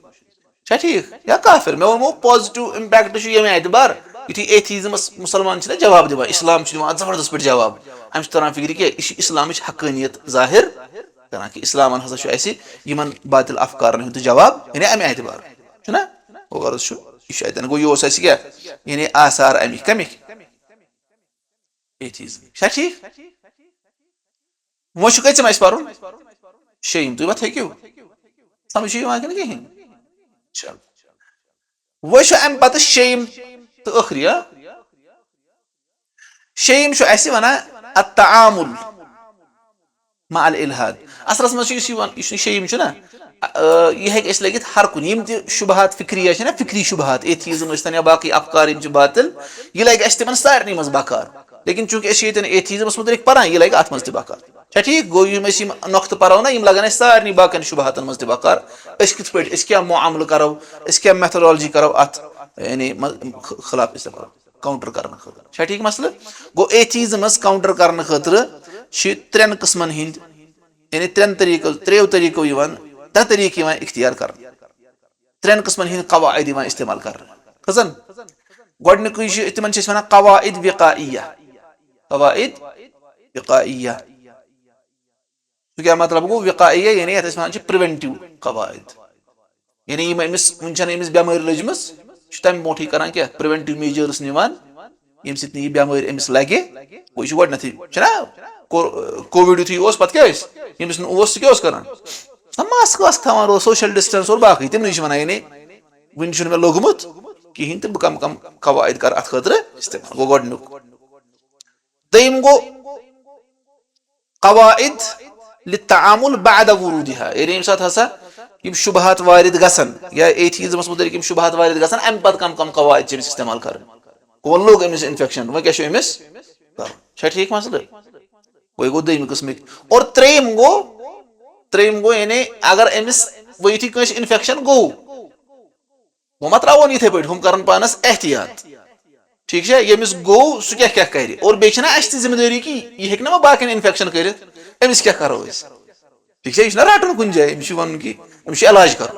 ठीक या काफिर मे वो पॉजिटिव इम्पैक्ट ये एतबार यु एथीजमस मुसलमान जवाब दिवान इस्लाम जबरदस्त पे जवाब अम तरह फिक्र कि इस्लाम हक्कानियत जाहिर करान कि इस्लाम हसा इन बातिल अफकार हूं जवाब यानी अमे एतबार ना वो गर्ज यह गो यह क्या यानी आसार अमिक कमिक एथीज्म ठीक वो कम पर्न शेम तुम पत हेक्यू समझ कहें चल वो अम पत शेम तो ٲखरी शेम वन अत्तआमुल मअल इल्हाद असलस मज शेम ना यह हेक लगित हर कुन यम त शुबहात फिक्रिया ना फिक्री शुबहात एथीज्म या बाकी अफकार बातिल यह लगे तिमन सारे मज बकार लेकिन चूंकि एथीज्मस मुतलिक पान यह लगे अत मज बकार ठीक गो नख्त पो ना लगन सारे बाकी शुबहातन मज बकार कत पे क्या मुआमल करो क्या मेथडोलॉजी करो अत यानी खिलाफ इस्तेमाल काउंटर करने खतर ठीक मसल गो एथीज्मस काउंटर करने खतर त्रेन किस्मन हिंद यानी त्रेव तरीको त्रे तरीक इख्तियार कर त्रेन किस्मन हिंद कवायद इस्तेमाल कर खजन गोडनिक तिमन वन कवायद विकाइया कवायद विकाइया क्या मतलब गो विकाइया यानी वन प्रिवेंटिव कवायद यानी अमिस वुनचन बेमारी लजमस तम मोटी कर क्या प्रिवेंटिव मेजर्स निवान यम सह बेमारी अमिस लगे वो गोडनथी कोविड युथ पे क्या यमिस सह क्या कर मास्क वास्क थवान सोशल डिस्टेंस और बाकी तमन वन यानी वन मे लोगमुत कहें तो कम कम कवायद कर अत खतर इस्तेमाल गो गोडनुक दयम गो कवायद लित्तआमुल बाद वुरूदिहा यानी यम साथ हसा यम शुबहात वारिद गसन या एथीज्मस मुतलिक यम शुबहात वारिद गसन अम पत कम कम कवायद इस्तेमाल कर वो लोग अमिस इन्फेक्शन वह क्या अमिस कर ठीक मसल वही गो दयम किस्मिक और त्रेम गो यानी अगर अमिस वो युथी कस इन्फेक्शन गो वो मत त्रोन इथे पे हम कर पानस एहतियात ठीक है यमिस गो सह क्या कर और बेना अस जिम्मेदारी कि यह हेक ना बाकी इन्फेक्शन कर अमिस क्या करो ठीक है यह रटन कुन जाए अमिस वन कि अमिस इलाज कर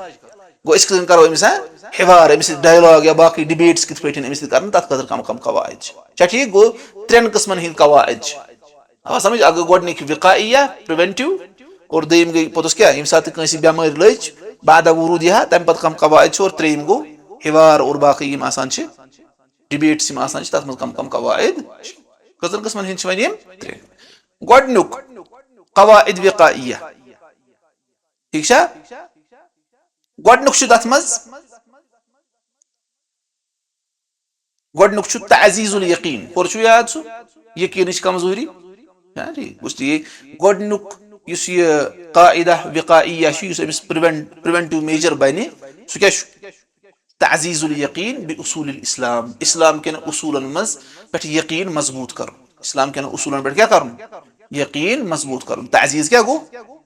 गो अस करो अमिस हिवार अमिस डायलॉग या बाकी डिबेट्स कित पे अमिस कर तथ खतर कम कम कवायद ठीक गो त्रेन किस्मन हिंद कवायद समझ अगर गोडनिक विकाइया प्रिवेंटिव और दयम गई पोतस क्या यम साथ कंस बेमारी लज बाद वुरूदिहा तम पत कम कवायद और त्रेम गो हिवार और बाकी यम आसान डिबेट्स तथ मज कम कम कवायद कतन किस्मन हिंद वन यम त्रे गोडनुक कवायद विकाइया ठीक गोडनुक तथ मज गोडनुक तअजीजुल यकीन और याद सह यकीन कमजोरी गोडनुक कायदा विकाइया प्रिवेंटिव मेजर बने सह क्या तअजीजुल यकीन बि उसूल इस्लाम इस्लाम के उसूलन मज पे यकीन मजबूत कर इस्लाम के उसूलन पे क्या कर यकीन मजबूत कर तअजीज क्या गो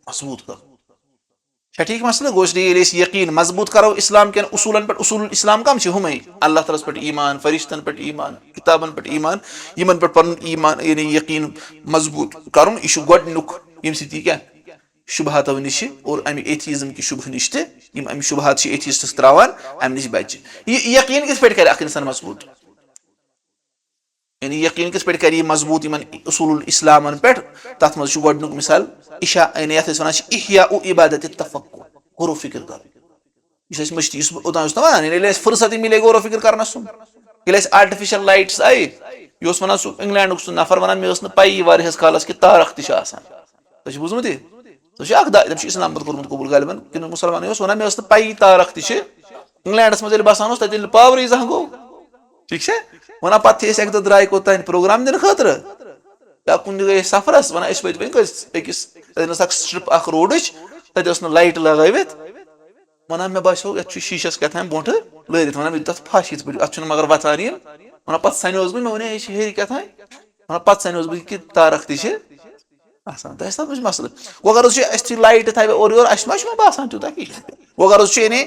मजबूत कर ठीक मसल गो यकीन मजबूत करो इस्लाम के उसूलन पे उसूल इस्लाम कम हम अल्लाह ताला पे ईमान फरिश्तन पे ईमान किताबन पे ईमान यमन पे पन ईमान यानी यकीन मजबूत कर यह गोडनुक यम सह क्या शुबहातो नश और अमि एथीज्म कि शुभ नश अमि शुबहात एथीस्टस त्रावान अमि नश बच यकीन किस पे कर इंसान मजबूत यानी यकीन किस पे कर मजबूत इन उसूल इस्लामन पे तथ मज गोडनुक मिसाल इशा यानी वन इह्या इबादत तफक्कुर गौर फिक्र कर यह मस्ती ओतान वन फुर्सत मिले गौर फिक्र करना सुन आर्टिफिशियल लाइट्स आई यह वन सह इंग्लैंड सह नफर वन मे पई वारियास कालस कि तारक तह बूजमुत तम इस्लाम पत् कोर्मुत कबूल गालिबन कि मुसलमान वन मे पई तारक इंग्लैंडस मज बसान तक पावरी जहाँ गो ठीक है वन पे एक दह द्राय कोतान प्रोग्राम दिन खतर या कुन गई सफरस वन अकिस स्ट्रिप रोड तथ लाइट लगवित वन मे बो ये शीशस क्या बोट लरित वन तथ फश ये अत मगर वतान वन पे सनोस बह मे वन हेर क्या वन पे सनोस बह कि तारक तह मसल गो अगर लाइट थी और योर मा बसान तूत कहें गो अगर यानी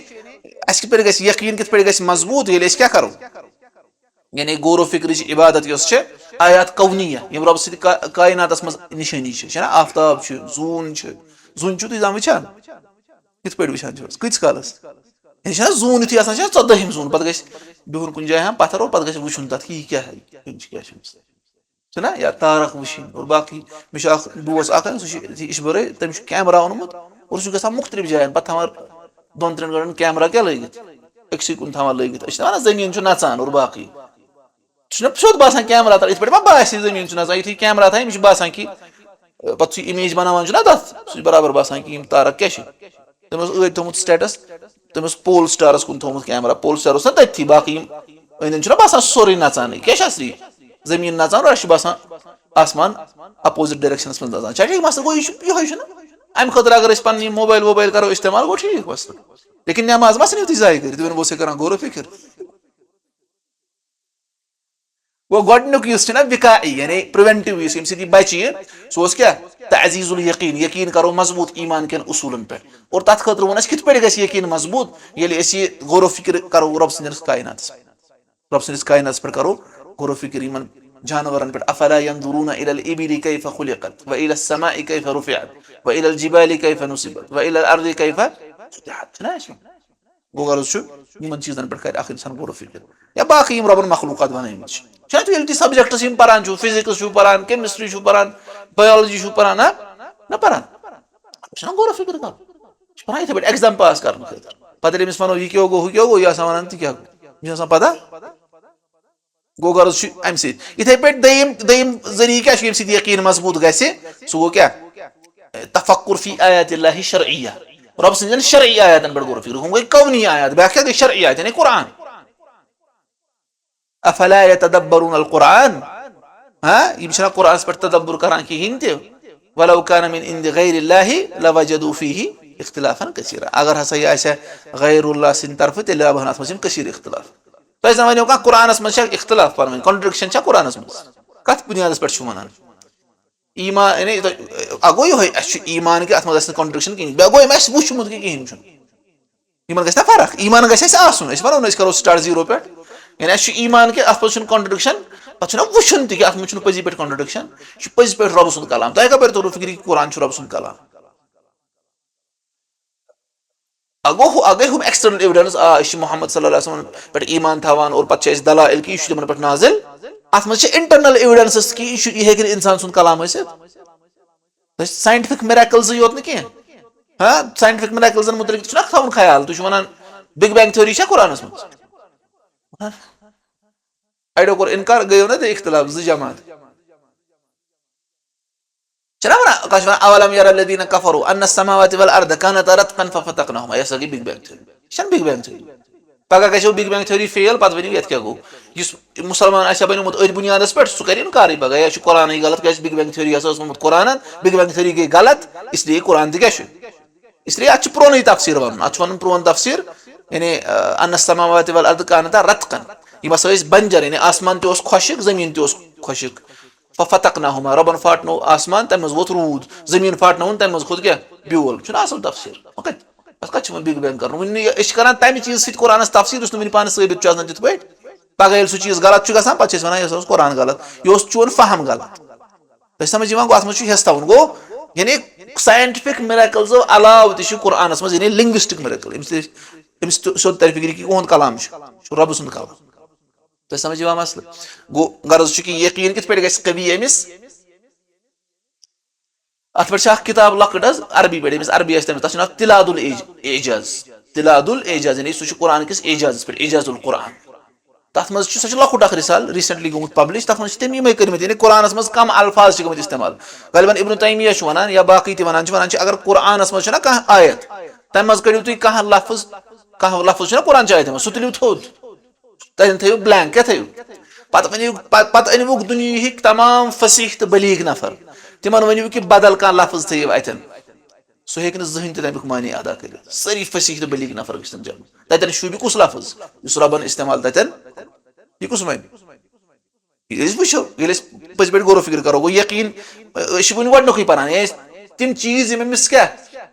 अस कित यकीन कित मजबूत ये क्या करो यानी गौर फिक्र इबादत आयात कौनिया यम रब सयनात मज निशानी आफ्ताब जून जून तुम जहाँ वुचान कित पे वुचान कत कालस जून युथी 14 जून पे बिहुन कुछ जाए पत्थर और पे वुचन तथ कि क्या या तारक वुचिन और बाकी मे दोस इशबर तम कैमरा ओनमुत और सह ग मुख्तलिफ जायन पे दोन 3 घंटन कैमरा क्या लगित अक्स कुन लगित वन जमीन नचान और बाकी सोद बसान कैमरा तल इत पे बास जमीन नचान युथी कैमरा था बसान कि पे इमेज बनावान तथ बराबर बसान कि तारक क्या तम ٲdۍ थोमुत स्टेटस तम पोल स्टारस कुन थोमुत कैमरा पोल स्टार ना तथी बाकी अंद बसान सोरे नचान क्या जमीन नचान और बसान आसमान अपोजिट डायरेक्शनस मज नचान ठीक मसल गो यह अम खतर अगर पे मोबाइल वोबाइल करो इस्तेमाल गो ठीक मसल लेकिन नमाज मस युथी जाय कर बस कर गौर फिक्र वो गोडनुक विकाई यानी प्रिवेंटिव यह बचे सह क्या तअजीजुल यकीन यकीन करो मजबूत ईमान के उसूलन पे और तथ खतर वन कित पे यकीन मजबूत ये गौर फिक्र करो रब सदिस कायनात पे करो गौर फिक्र इन जानवरन पे अफला यंजुरून इलल इबिली कैफ खुलिकत व इलस समाई कैफ रुफिअत व इलल जिबाली कैफ नुसिबत व इलल अर्दि कैफ सुतिहत गो गर्ज इन चीजन पे कर इंसान गौर फिक्र या बाकी रबन मखलूकात बनाई सब्जेक्ट्स पान फिजिक्स पान केमिस्ट्री पान बायोलॉजी पान ना पान गौर फिक्र कर इथे पे एग्जाम पास कर पे वन यह क्या गो क्या गो यह वन क्या पता गो गर्ज अम इथे पे दयिम जरिए क्या यकीन मजबूत ग सह गो क्या तफक्कुर फी आयातिल्लाहि शरइय्या रब सदिन शरई आयातन पे गौर फिक्र हम गई कौनी आयात ब्या क्या गई शरई आयत यानी कुरान अफला यतदब्बरून अल कुरान यम कुरान पे तदब्बुर करान कहीं त वलौ कान मिन इंदि गैरिल्लाहि लवजदू फीहि इख्तिलाफन कसीरा अगर हसा यह गैरुल्लाह सिन तरफ तेल लबहन अत मज कसीर इख्तिलाफ तो ऐसा वन कुरानस मज इख्तिलाफ पान कॉन्ट्रडिक्शन कुरानस मज कत बुनियादस पे वन ईमान यानी अगो यह ईमान के अत मज कॉन्ट्रडिक्शन कहीं बे गो वुचमुत कहीं इन गस फर्क ईमान गस वनो करो स्टार्ट 0 पे यानी ईमान के अत पे कॉन्ट्रडिक्शन पे वुचन कि अत मज पजी पे कॉन्ट्रडिक्शन पज पे रब सुंद कलाम तह कपर तोर फिक्र कुरान रब सुंद कलाम अगो हम एक्सटर्नल एविडेंस मोहम्मद सल्लल्लाहु अलैहि वसल्लम पे ईमान थवान और पे दलाइल कि यह पे नाजिल अत मज इंटरनल एविडेंसेस कि यह इंसान सुंद कलाम साइंटिफिक मिरेकल्स योत न कह साइंटिफिक मिरेकल्स मुतलिक थवन ख्याल तुम वन बिग बैंग थ्योरी कुरानस मज अड़ो कोर इनकार गयो ना इख्तिलाफ जमात वन अवलम यरल्लज़ीना कफरू अन्नस समावाति वल अर्द कानता रत्कन फफतकनाहुमा यह सगी big bang theory big bang theory पगह गो बिग बैंग थ्योरी फेल पे वन ये क्या गो मुसलमान बनोमुत अथ बुनियादस पे सह कर इनकार पगह यह कुरान गलत क्या बिग बैंग थ्योरी ओसमुत कुरान बिग बैंग थ्योरी गई गलत इसलिए कुरान क्या इसलिए अत प्रोन तफसीर वन अत वन प्रोन तफसीर यानी अन्नस समावाति वल अर्द कानता रत्कन यम हसा बंजर यानी आसमान तोस खुशक जमीन तोस खुशक फफतकनाहुमा रबन फाटनो आसमान तम मज वोत रूद जमीन फाटनो तम मज खुद क्या ब्यूल असल तफसीर कत बिग बैंग कर वन तम चीज सत कुरानस तफसीर वन पान साबित तिथ पे पगह सह चीज गलत ग पे वन यह कुरान गलत यह चोन फहम गलत तो समझ अत मज हेस थवन गो यानी साइंटिफिक मिरेकल्सो अलाव तुरानस मज यानी लिंग्विस्टिक मिरेकल सोद तर फिक्र कि उहद कलाम रब सुंद कलाम तो समझ मसल गो गर्ज कि यकीन कित पे कवि अमिस अत पे किताब लकट अरबी पे अरबी तथा तिलादुल एजाज यानी सह कुरान किस एजाज पे एजाजुल कुरान तथ मज सो लकुट अख रिसाल रिसेंटली गोमुत पब्लिश तथ मज तम यम कर्म यानी कुरानस मज कम अल्फाज गमत इस्तेमाल गलबन इब्न तैमिया वनान या बाकी वनान अगर कुरानस मज कह आयत तम मज कड़ियो तुम कह लफ्ज कुरान आयत मज सह तुलियो थोद तन थो ब्लैंक क्या थो पत अनवुक दुनिया तमाम फसीह तो बलीग नफर तिमन वनु कि बदल कह लफ्ज थो अतन सह हे जहन तमिक मानी अदा कर सारी फसीह तो बलीग नफर गन जम तन शुब कुस लफ्ज इस रबन इस्तेमाल तन यह कुस वन वो पज पे गौर फिक्र करो गो यकीन वन गुक पान तिम चीज अमिस क्या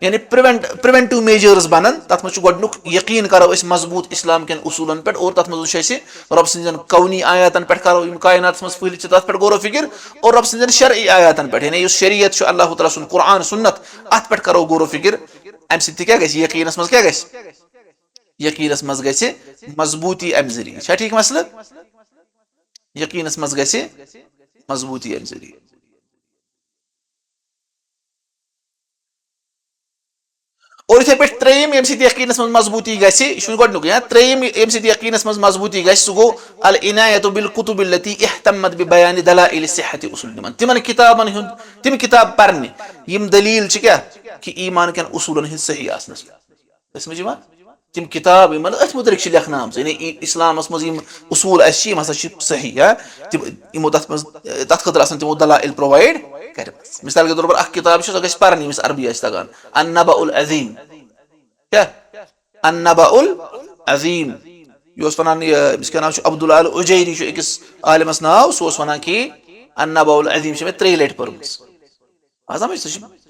यानी प्रिवेंटिव मेजर्स बनान तथ मज गुक यकीन करो मजबूत इस्लाम के उसूलन पे और तथ मज रब सदन कौनी आयातन पे करो कायनात मज फहल तथ पे गौर फिक्र और रब सदन शरई आयातन पे यानी शरीयत अल्लाह ताला सुन कुरान सुन्नत अत पे करो गौर फिक्र अम सत क्या यकीनस मज क्या यकीनस मज ग मजबूती अम जरिए ठीक मसल यकीनस मज ग मजबूती अम जरिए और इथे पे त्रेयम यम यकीनस मज मजबूती गह गुक त्रेयम यम यकीनस मज मजबूती गह सह गो अल इनायत बिल कुतुब लती इहतमत बयान दलाइल सिहत उसूल तिमन किताबन तिम किताब पर्न यम दलील क्या कि ईमान के उसूलन हिंद सही आसनस समझ तिम किताब अथ मुतलिक लेखना यानी इस्लामस मज उसूल हसा सही तमो तथ खतर तमो दलाइल प्रोवाइड कर मिसाल के तौर पर किताब सह गई पर्न यमिस अरबी तगान अन्नबाउल अज़ीम क्या अन्नबाउल अज़ीम यह वन क्या नाम अब्दुल अल उजैरी अकिस आलिमस नाव सह वन कि अन्नबाउल अज़ीम मे 3 लट पर्म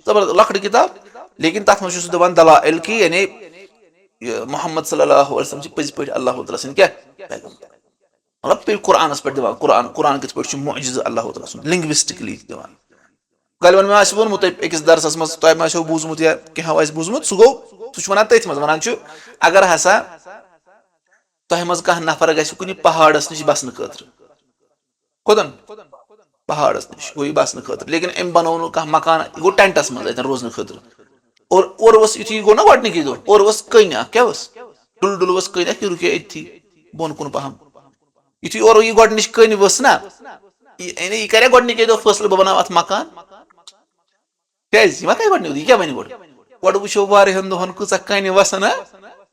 जबर लकड़ किताब लेकिन तथ मज दपान दलाइल कि यानी मोहम्मद सल्लल्लाहु अलैहि वसल्लम पज पे अल्लाह ताला सद क्या मतलब पे कुरानस पे दिवान कुरान कित पे मुअजिज़ अल्लाह ताला सद लिंग्विस्टिकली दिवान गलबन मे वोनमुत अकिस दरसस मज तुम बूजमुत या क्या बूजमुत सह गो सह वन तथ मज वन अगर हसा तह मज कह नफर गुन पहाड़स नश बसन खतर कोदन पहाड़स नश गो बसन खतर लेकिन अम बनो कह मकान गो टेंटस मज रोजन खतर और यु गो ना गडनिक दह और कन क्या डुल डुल कन यह रुके अथी बोन कुन पहम यु और यह गडनिश कन वस ना यह कर गडनिक दह फैसल बह बनाव अत मकान क्या गडनिक यह क्या वन गो वो वारिहन दोहन कूचा कन वसन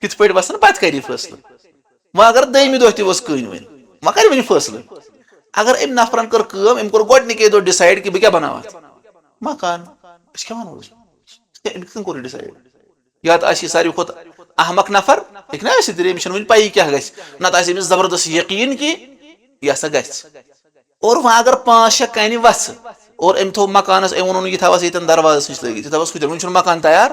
कित पे वसन पे कर फैसल वह अगर दमि दह तह कन वन वह कर वन फैसल अगर अम नफरन कर अम कोर गडनिक दह डिसाइड कि बह क्या बनाव मकान क्या वनो अमिक कोर डिसाइड या सारे खुद अहमक नफर हे ना अमिस वन पी क्या नत जबरदस्त यकीन कि यह हसा ग और वह अगर 5-6 कन वस और अम थो मकानस अम वो यह थवस ये दरवाज नश लगित यह थवस वो मकान तैयार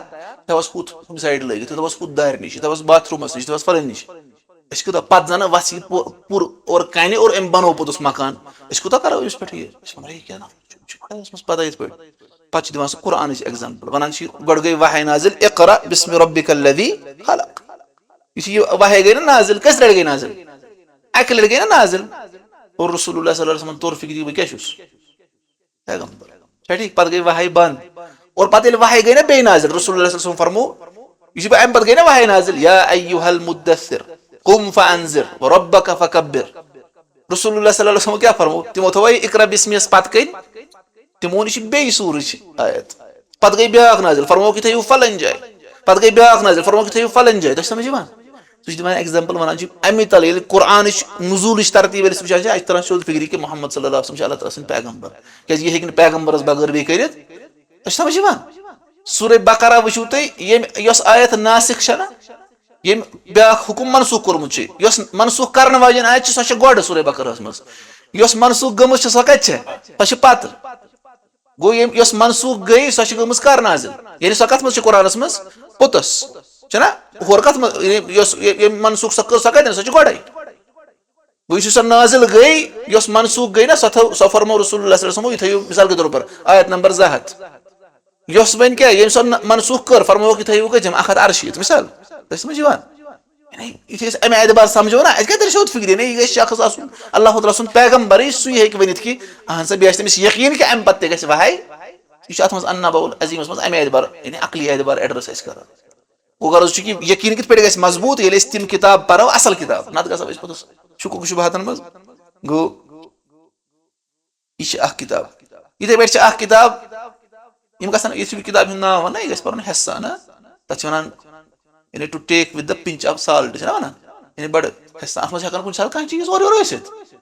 थवस हुत साइड लगित थवस हुत दार नश थवस बाथरूमस नश थवस फलन नश पे जन वस पुर और कन और अम बनो पोत मकान कूत करो अमिस पे क्या पता ये पे दिवान सह कुरान एग्जाम्पल वन गो गई वह नाजिल इक़रा बिस्मि रब्बिकल्लज़ी खलक़ यह वह गई ना नाजिल कस लट गई नाजिल अक लट गई ना नाजिल और रसूलुल्लाह सल्लल्लाहु अलैहि वसल्लम तौर फिक्र बह क्या पैगंबर ठीक पे गई वह बंद और पे वह गई ना बे नाजिल रसूलुल्लाह सल्लल्लाहु अलैहि वसल्लम फरमो यह अम पे गई ना वह नाजिल या अय्युहल मुद्दस्सिर कुम फअंज़िर व रब्बक फकब्बिर रसूलुल्लाह सल्लल्लाहु अलैहि वसल्लम क्या फरमो तिमो थो इक़रा बिस्मि पत कन तिमो नश बे सूर आयत पे गई ब्या नाजिल फरमो कि थो फलन जाय पे गई ब्या नाजिल फरमो कि थो फलन जाय समझ तुम एग्जाम्पल वन अमे तल कुरान नजूल तरतीब वो तरह सोद फिक्र कि मोहम्मद सल्लल्लाहु अलैहि वसल्लम अल्लाह ताला सद पैगंबर क्या यह हे पैगंबरस बगैर बे कर समझ सूरह बकरा वो तुम आयत नासिक ना यम ब्या हुकुम मनसूख कोर्मुत मनसूख कर वाजन आयत सह गोड सूरह बकरा मज मनसूख गम सह कत पत गो मनसूख गई सह गम कर नाजिल यानी सह कत मज कुरानस मज पुतस ना होर कत मनसूख सह कर सह कत सह गोडे गो सह नाजिल गई मनसूख गई ना सह फरमो रसूलुल्लाह सल्लल्लाहु अलैहि वसल्लम यह मिसाल के तौर पर आयत नंबर 200 वन क्या ये मनसूख कर फरमो कि थो कम 180 मिसाल समझ अमे एतबार समझो ना क्या सोद फिक्र यह शख्स अल्लाह ताला सुन पैगंबर सह हे वन कि अहन सा बे तमिस यकीन कि अम पे ग वह यह अत मज अन्नबाउल अज़ीमस मज अमे एतबार यानी अकली एतबार एड्रेस कर वो गर्ज कि यकीन कित पे ग मजबूत ये तिम किताब परो असल किताब नत गो शुकुक शुबहातन मज गो यह किताब इथे पे किताब यम गसन इस किताब हुंद नाव वन यह पर्न हेसा ना तथ वन यानी to take with the pinch of salt वन यानी बड़ हेसा अत मज कुछ साल कह चीज और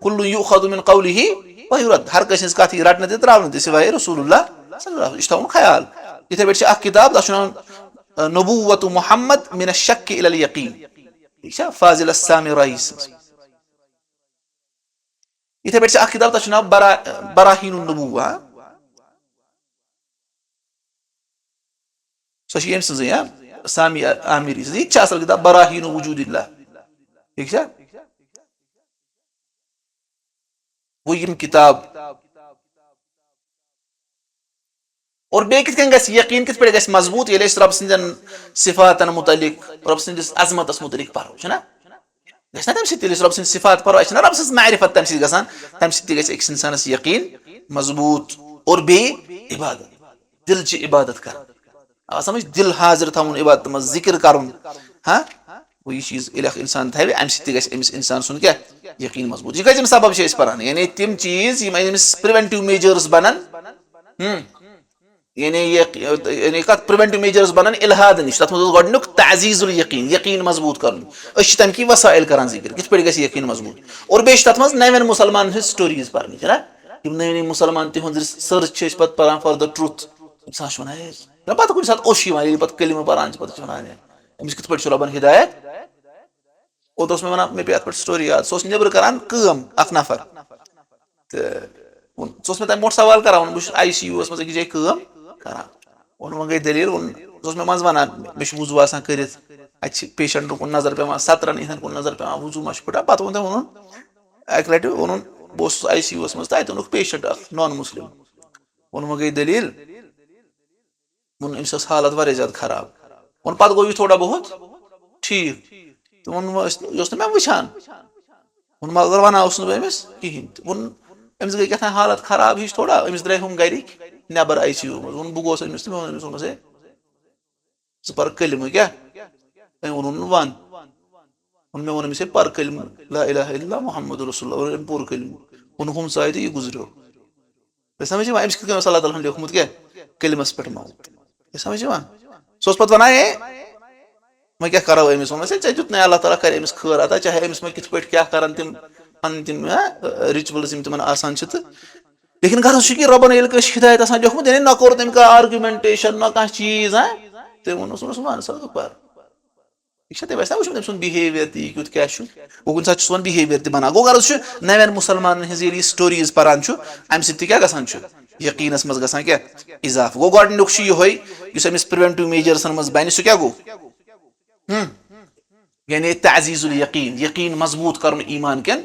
कुल्लु युखदु मिन कौलिही व युरद हर कस कथ रटन तो त्रावन तो सिवाय रसूलुल्लाह सल्लल्लाहु अलैहि वसल्लम ख्याल इथे पे किताब तथ नबुव्वत मुहम्मद मिन अश-शक्क इला अल-यकीन ठीक है फाजिल अस्सामी रईस इथे पे किताब तथ नाव बराहीन नबुव्वा सो यम सज या सामी आमिरी यह असल किताब बराहीन वजूदिल्लाह ठीक है वो यम किताब और बे कित यकीन कित पे मजबूत ये रब सदन सिफातन मुतलिक रब सदिस अजमतस मुतलिक पढ़ो ना गस ना तम सत रब सद सिफात पढ़ो ना रब सद मारिफत तम सत गसान तम सत गस एक इंसानस यकीन मजबूत और बे इबादत दिल च इबादत कर आ समझ दिल हाजिर थवन इबादत में जिक्र करुन हाँ वो ये चीज इंसान थे अम सत गस इंसान सुन क्या यकीन मजबूत यह कम सबब पान यानी तम चीज प्रिवेंटिव मेजर्स बनन यानी कत प्रिवेंटिव मेजर्स बनन इल्हाद नश तथ मज तअजीजुल यकीन यकीन मजबूत कर तम की वसाइल कर जिक्र कित पे गस यकीन मजबूत और बे तथ मज नवन मुसलमान हज स्टोरीज पर्न है नवे मुसलमान तिहद सर्च पे पान फॉर द ट्रुथ इंसान वन पत कुछ सात ओश पे कलिम पान वन अमिस कित पे रबन हिदायत और मे वन मे पे अत पे स्टोरी याद सह नबर करान अख नफर तो मे तम मोट सवाल करान बस ICU मज अकिस जाए करान वो गई दलील मे मज वन मे वजू आसान कर पेशेंट कुन नजर पे 17 इन कुन नजर पे वजू मा फटा पे वो तम अक लट वो बस ICU मज तत वो पेशेंट नॉन मुस्लिम वो गई दलील वो अमिस हालत वारिया ज्यादा खराब वो पे गो थोड़ा बहुत ठीक तो वो मे वुचान वो मगर वन अमिस कहें वो अमिस गई क्या हालत खराब हिश थोड़ा अमिस द्राय हम गरिक नबर ICU मज वो बह गोस अमिस पर कलिम क्या वो वन मे वो अमिस पर कलिम ला इलाहा इल्लल्लाह मुहम्मदुर रसूलुल्लाह पूर कलिम वो हम साय तो यह गुजरो समझ अमिस कित अल्लाह ताला लिखमुत क्या कलिमस पे मौत समझ सो पे वन मैं क्या करो अमिस वो दुत ना अल्लाह ताला कर अमिस खैर अता चाहे अमिस मैं कित पे क्या कर तम पन तम रिचुअल्स तम आसान लेकिन गरज कि रबन ये हिदायत आसान लिखमुत यानी ना कोर तम कह आर्गुमेंटेशन ना कह चीज तम वन सा पर तम वो तम सुन बिहेवियर ती क्युत क्या वो कुछ सात वन बिहेवियर त बना गो गरज नवन मुसलमान हज स्टोरीज पान अम सत क्या गसान यकीनस मज गसान क्या इजाफ गो गोडनुक यह अमिस प्रिवेंटिव मेजर्सन मज बन सह क्या गो यानी तअजीजुल यकीन यकीन मजबूत कर ईमान केन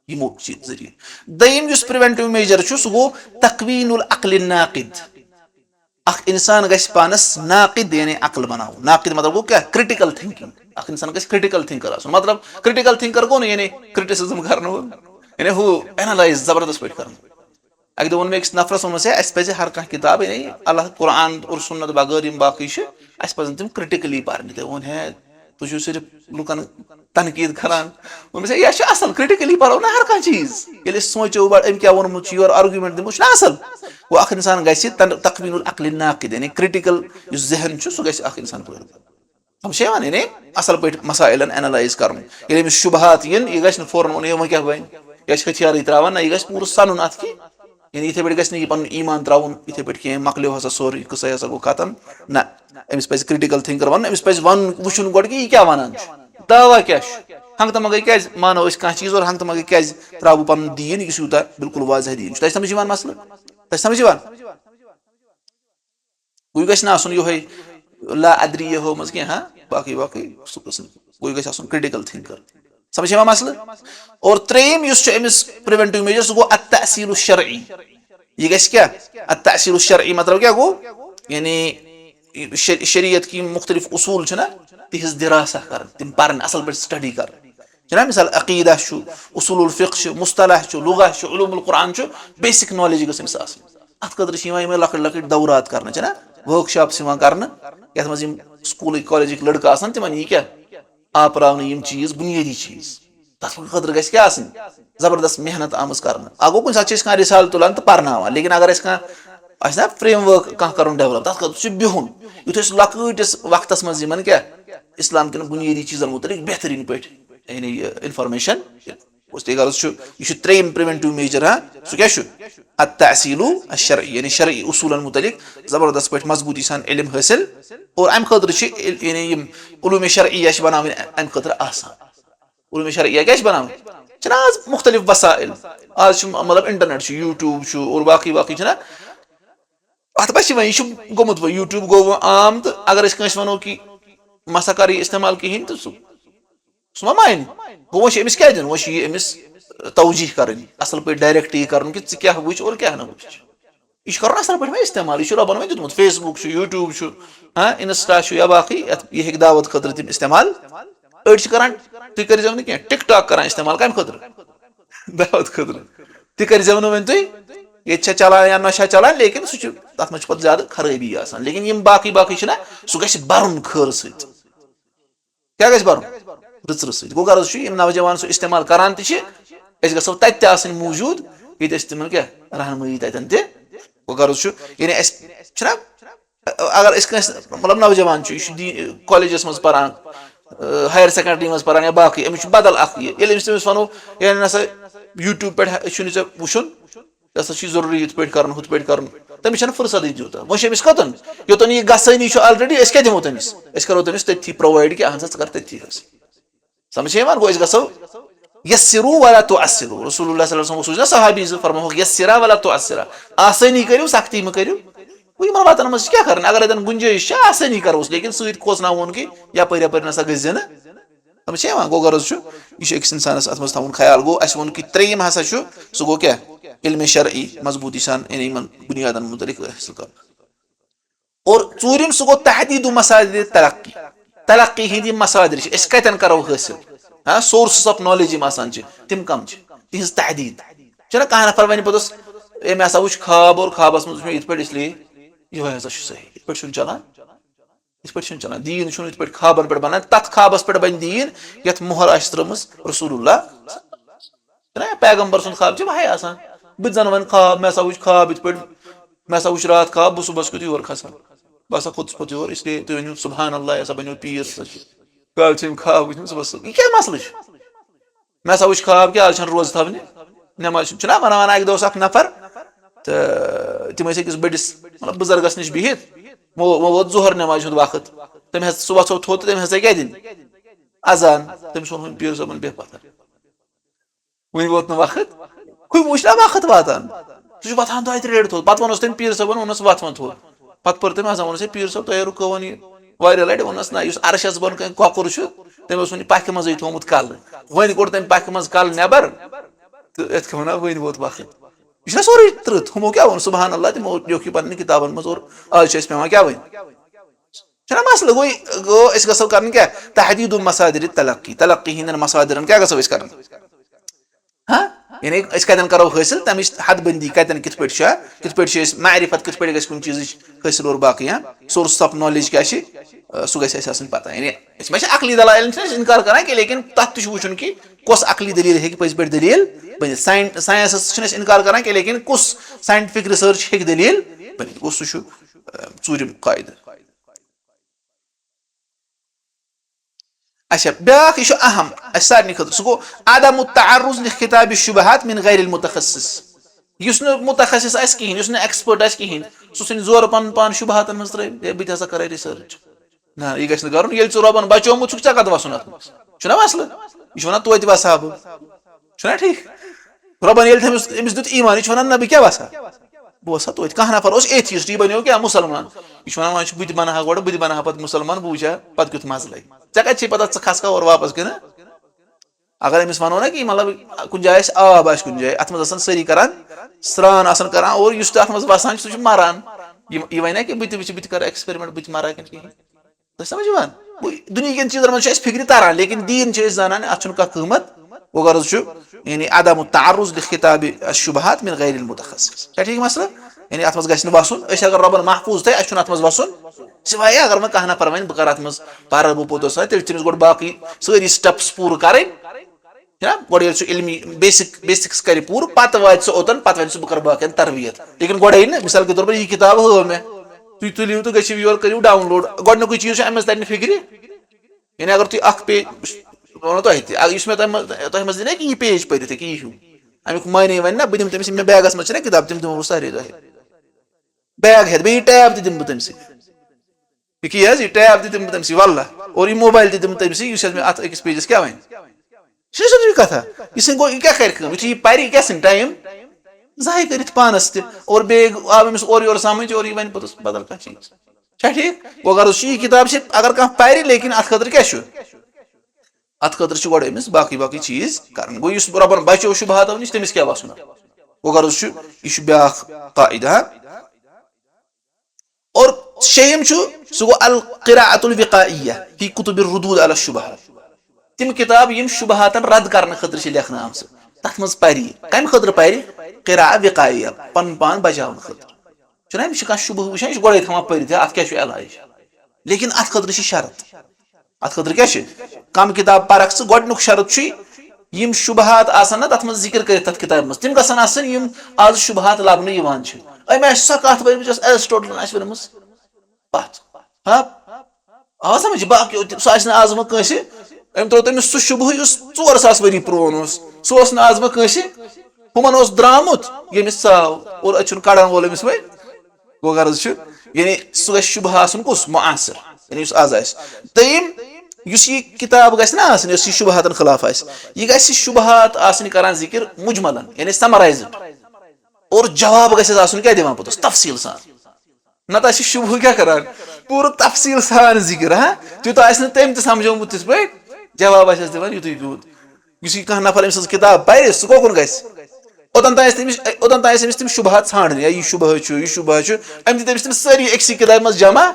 यमो जरिए दयिम प्रिवेंटिव मेजर सह गो तकवीनुल अक्ल नाकिद अख इंसान गस पानस नाकिद यानी अक्ल बनाओ नाकिद मतलब गो क्या क्रिटिकल थिंकिंग अख इंसान गस क्रिटिकल थिंकर आसन मतलब क्रिटिकल थिंकर गो यानी क्रिटिसिज्म करनो यानी हु एनालाइज जबरदस्त पे करनो अगर वो अक्स नफरस वो पे हर कह किताब यानी अल्लाह कुरान और सुन्नत बगैर बाकी पे तम क्रिटिकली पार्न वो है तुझ सिर्फ लुकन तनकीद करान वो यह असल क्रिटिकली पढ़ो ना हर कह चीज ये सोचो बड़ अम क्या वोनमुत योर आर्गुमेंट दिमो असल वो अख इंसान गस तकवीनुल अक्ल नाकिद यानी क्रिटिकल जहन सह गस इंसान समझे यानी असल पे मसाइलन एनालाइज कर शुबहात इन यह गि फौरन वो क्या बन यह हथियार त्रावान ना यह गि पूरा सनुन अत की यानी इथे पे गि पन ईमान त्रावन इथे पे कह मकलो हसा सोर कसा हसा गो खत्म ना अमिस पे क्रिटिकल थिंकर वन अमिस पे वन वुचुन गोड कि यह क्या वनान दावा क्या हंग तम गई क्या मानो कह चीज और हंग तम गई क्या त्राव पन दीन यह यूता बिल्कुल वाजह दीन तह समझ मसल तह समझ कोई गि ना ये ला अदरी ये हो मज क्या बाकी बाकी कोई गि क्रिटिकल थिंकर समझ मसल और त्रेम अमिस प्रिवेंटिव मेजर सह गो अत्तअसील शरई यह गि क्या अत्तअसील शरई मतलब क्या गो यानी शरीयत की मुख्तलिफ उसूल ना तिज दिरासा कर तम पान असल पे स्टडी कर ना मिसाल अकीदा उसूलुल फिक्ह मुस्तलह लुगा उलूमुल कुरान बेसिक नॉलेज गस अत खतर लकट लकट दौरात कर वर्कशॉप्स कर ये मज स्कूल कॉलेज लड़का तिमन यह क्या आपरावन चीज बुनियादी चीज तथ खतर गस क्या जबरदस्त मेहनत आम कर अगो कुछ सात रिसाल तुलान तो पर्नावान लेकिन अगर ना फ्रेम वर्क कह कर डेवलप तथ खतर बिहुन युथ लकटिस वक्त मन क्या इस्लाम कन बुनियादी चीजन मुतलिक बेहतरीन पे इंफॉर्मेशन यह त्रेम प्रिवेंटिव मेजर हाँ सह क्या तहसीलु शरई यानी शरई उसूलन मुतलिक जबरदस्त पे मजबूती सान इल्म हासिल और अम खतर यानी उलूम शरईया बनावन अम खतर आसान उलूम शरईया क्या बनावन आज मुख्तलिफ वसाइल आज मतलब इंटरनेट यूट्यूब और बाकी बाकी अत पे वह गोमुत वो यूट्यूब गो वो आम तो अगर वनो कि मसा कर इस्तेमाल कहें तो सह मान गो वो अमिस क्या दिन वो अमिस तवजी कर असल पे डायरेक्ट यह कर कि क्या वो और क्या ना वो यह कर असल पे इस्तेमाल यह रबन वो दुत फेसबुक यूट्यूब हाँ इंस्टा या बाकी यह दावत खतर तम इस्तेमाल अड़ कर तुम करो ना क्या टिकटॉक कर इस्तेमाल कम खतर दावत खतर तह करो वन तुम ये चलान या नशा चलान लेकिन सह तथ मह ज्यादा खराबी आसान लेकिन यम बाकी बाकी सह ग बरुन खर सत क्या ग बरुन रच सत गो गर्ज नौजवान सह इस्तेमाल करान तस गो तत मौजूद ये तम क्या रहनमई तन गो गर्ज यानी अगर मतलब नौजवान कॉलेजस मज पान हायर सेकेंडरी मज पान या बाकी अमिस बदल तमिस वनो ये ना यूट्यूब पे वुन यह जरूरी ये पे कर हुत पे कर तमिस फुर्सत यूत वो अमिस कतन योतन यह गसनी ऑलरेडी क्या दिमो तमिस करो तमिस तथी प्रोवाइड कि अहन कर तथी समझ गो गो यस्सिरू वला तुअस्सिरू रसूलुल्लाह सल्लल्लाहु अलैहि वसल्लम सहाबी फरमाओ यस्सिरा वला तुअस्सिरा आसानी करो सख्ती में करो वो वातन मज क्या कर अगर अतन गुंजाइश आसानी करोस लेकिन सत खोसन कि यपर यपर नसा गजि ना समझ गो गर्ज यह अकिस इंसानस अत मज थवन ख्याल गो अस वो कि त्रेयम हसा सह गो क्या इल्म शरई मजबूती सान यानी बुनियादन मुतलिक हासिल कर और चूरिम सह गो तहदीद मसादिर तरक्की तरक्की हिंद मसादिर कतन करो हासिल हाँ सोर्सेस ऑफ नॉलेज तम कम तिज तहदीद कह नफर वन पे मे वो ख्वाब और ख्वाबस मज ये पे इसलिए यह हसा सही इत पे चलान इत पे चलान दीन इत पे ख्वाबन पे बनान तथ ख्वाबस पे बन दीन ये मोहर त्रमज रसूलुल्लाह पैगम्बर सुन ख्वाब वह आसान बह जन वन ख्वाब मे वो ख्वाब इत पे मे वो रात ख्वाब बह सुबह कुत योर खसान बह खोस पे योर इसलिए तुम वन सुबहान अल्लाह यह बनो पीर कल ख्वाब वो यह क्या मसल मे वो ख्वाब कि आज रोज थवन नमाज वन अक दह नफर तो तम अकिस बड़िस मतलब बुजुर्गस नश बिहित वो वो जोहर नमाज वक्त तम सुबह थो थोत तम क्या दिन अजान तमिस वो पीर सबन बेह पत्थर वन वोत वक्त खुद वो वक्त वातान सह वथान दह त्रे थोत पे वोनस तम पीर सबन वोनस वथवन थोत पे पर तम अजान वोनस पीर सब तुह रुको वन वारिया लटि वोनस ना अरशस बन कौकुर तम वन पख मज थोमुत कल वन कोर तम पख मज कल नबर तो ये वन वन वोत वक्त यह सोरे तृत हमो क्या वो सुबहान अल्लाह तमो लिख पे किताबन मज और आज पे क्या वन मसल गो गो कर क्या तहदीद मसादिर तलक्की तलक्की हिंदन मसादिरन क्या गो कर हाँ यानी कतन करो हासिल तमिश हदबंदी कतन कित पे मारिफत कित पे कुन चीज हासिल और बाकी हाँ सोर्स ऑफ नॉलेज क्या सह गई पता यानी मे अकली दलाइल इनकार करान कि लेकिन तथ तुन कि कस अकली दलील हे पज पे दलील बन साइंस इनकार करान कि लेकिन कुस साइंटिफिक रिसर्च हे दलील बन गो सह चूरिम कायद अच्छा ब्याख यह अहम सारे खतर सह गो अदम तअर्रुज लिखिताब शुबहात मिन गैर मुतखस्सिस युस न मुतखस्सिस आस कहीं युस न एक्सपर्ट आस कहीं सह जोर पन पान शुबहातन मज त्रे बह हसा कर रिसर्च ना यह गि कर ये रबन बचोमुत े कत वसन अत मसल यह वन तोत वसा बह ठीक रबन ये अमिस दुत ईमान यह वन ना बह क्या वसा बह वसा तोत कह नफर एथिस्ट यह बनो क्या मुसलमान यह वन वन बह बनहा गो बह बनहा पे मुसलमान बह वुचा पे कुत मज लगे कत पता खसका और वापस कि अगर अमिस वनो ना कि मतलब कुछ जाए आब आ कुछ जाए अत मज सारी करान स्रान करान और इस अत मज वसान सह मरान यह वन कि बह कर एक्सपेरिमेंट बह मरा कहीं समझ दुनिया चीजन मज फिक्र तारान लेकिन दीन जान अत कीमत वो गर्ज यानी अदम तअर्रुज लिखिताब शुबहात मिन गैर मुतखस्सिस क्या ठीक मसला यानी अत मज गि वसन अगर रबन महफूज थे अत मज वसन सिवाय अगर मैं कह नफर वन बह कर अत मज पर बह पोत तेल तमिस गो बाकी सारी स्टेप्स पूर कर गोड़ इल्मी बेसिक्स कर पूर पत वा ओतन पे वा बह बाकन तरबियत लेकिन गोड़े ना मिसाल के तौर पर यह किताब हो मे तुम तुलियो तो गो योर करू डाउनलोड गोडनुक चीज अमे तर फिक्र यानी अगर तुम अख पेज वो तुम मे दिन कि यह पेज पढ़ यह अमुक माने वन ना बह तमिस मे बैगस मज किताब तम दिमो सारे दह बैग हेत बे टैब दिम बह तमिस यह टैब दिम बह तमिस वल्ला और यह मोबाइल दिम तमिस मे अत अकिस पेजस क्या वन यह कथा यह गो क्या कर यह परि क्या टाइम जाय कर पानस और बे आव अमिस और योर समझ और यह वन बदल कह चीज ठीक गो अगर यह किताब अगर कह परि लेकिन अत खतर क्या अत खतर गोड़ अमिस बाकी बाकी चीज कर गो रबन बचो शुबहातो नश तमिस क्या वसन गो अगर यह ब्या कायदा और शेम सह गो अल क़िराअतुल विक़ाइय्या फी कुतुबिर रुदूद अला शुबहात तिम किताब यम शुबहातन रद्द करने खतर लेखन आम तथ मज परि कम खतर परि क़िराअ विक़ाइय्या पन पान बचाव खतर चुना कह शुबह वुचान गोड़े थवान पढ़ अत क्या इलाज लेकिन अत खतर शर्त अत खतर क्या कम किताब परख स गोडनुक शर्त यम शुबहात आसन तथ मज जिक्र कर तथ किताब मज तिम गसन आसन यम आज शुबहात लबन यवान अमे सह कथ वर्म एरिस्टोटलन वर्म पथ हाँ आ समझ बाकी सह आज व कंस अम त्रो तमिस सह शुबह 4,000 वरी प्रोन सह आज व कंस हुमन द्रामुत यमिस चाव और अच्छुन कड़ान वोल अमिस वे गो गर्ज यानी सह गो शुबह आसन कुस मुआसर यानी आज तयम यह किताब गह शुबहातन खिलाफ यह गह शुबहात करान जिक्र मुजमलन यानी समराइज और जवाब गह क्या दिवान पोतस तफसील सान नत शुबह क्या करान पूरा तफसील सान जिक्र हाँ तूत तम समझोमुत तिस पे जवाब दिवान युत युत कह नफर अम किताब पढ़ सह कोकुन ओतन तमिस तम शुबहात ान यह शुबह अम तमिस तम सारी अक्स किताब मज जमा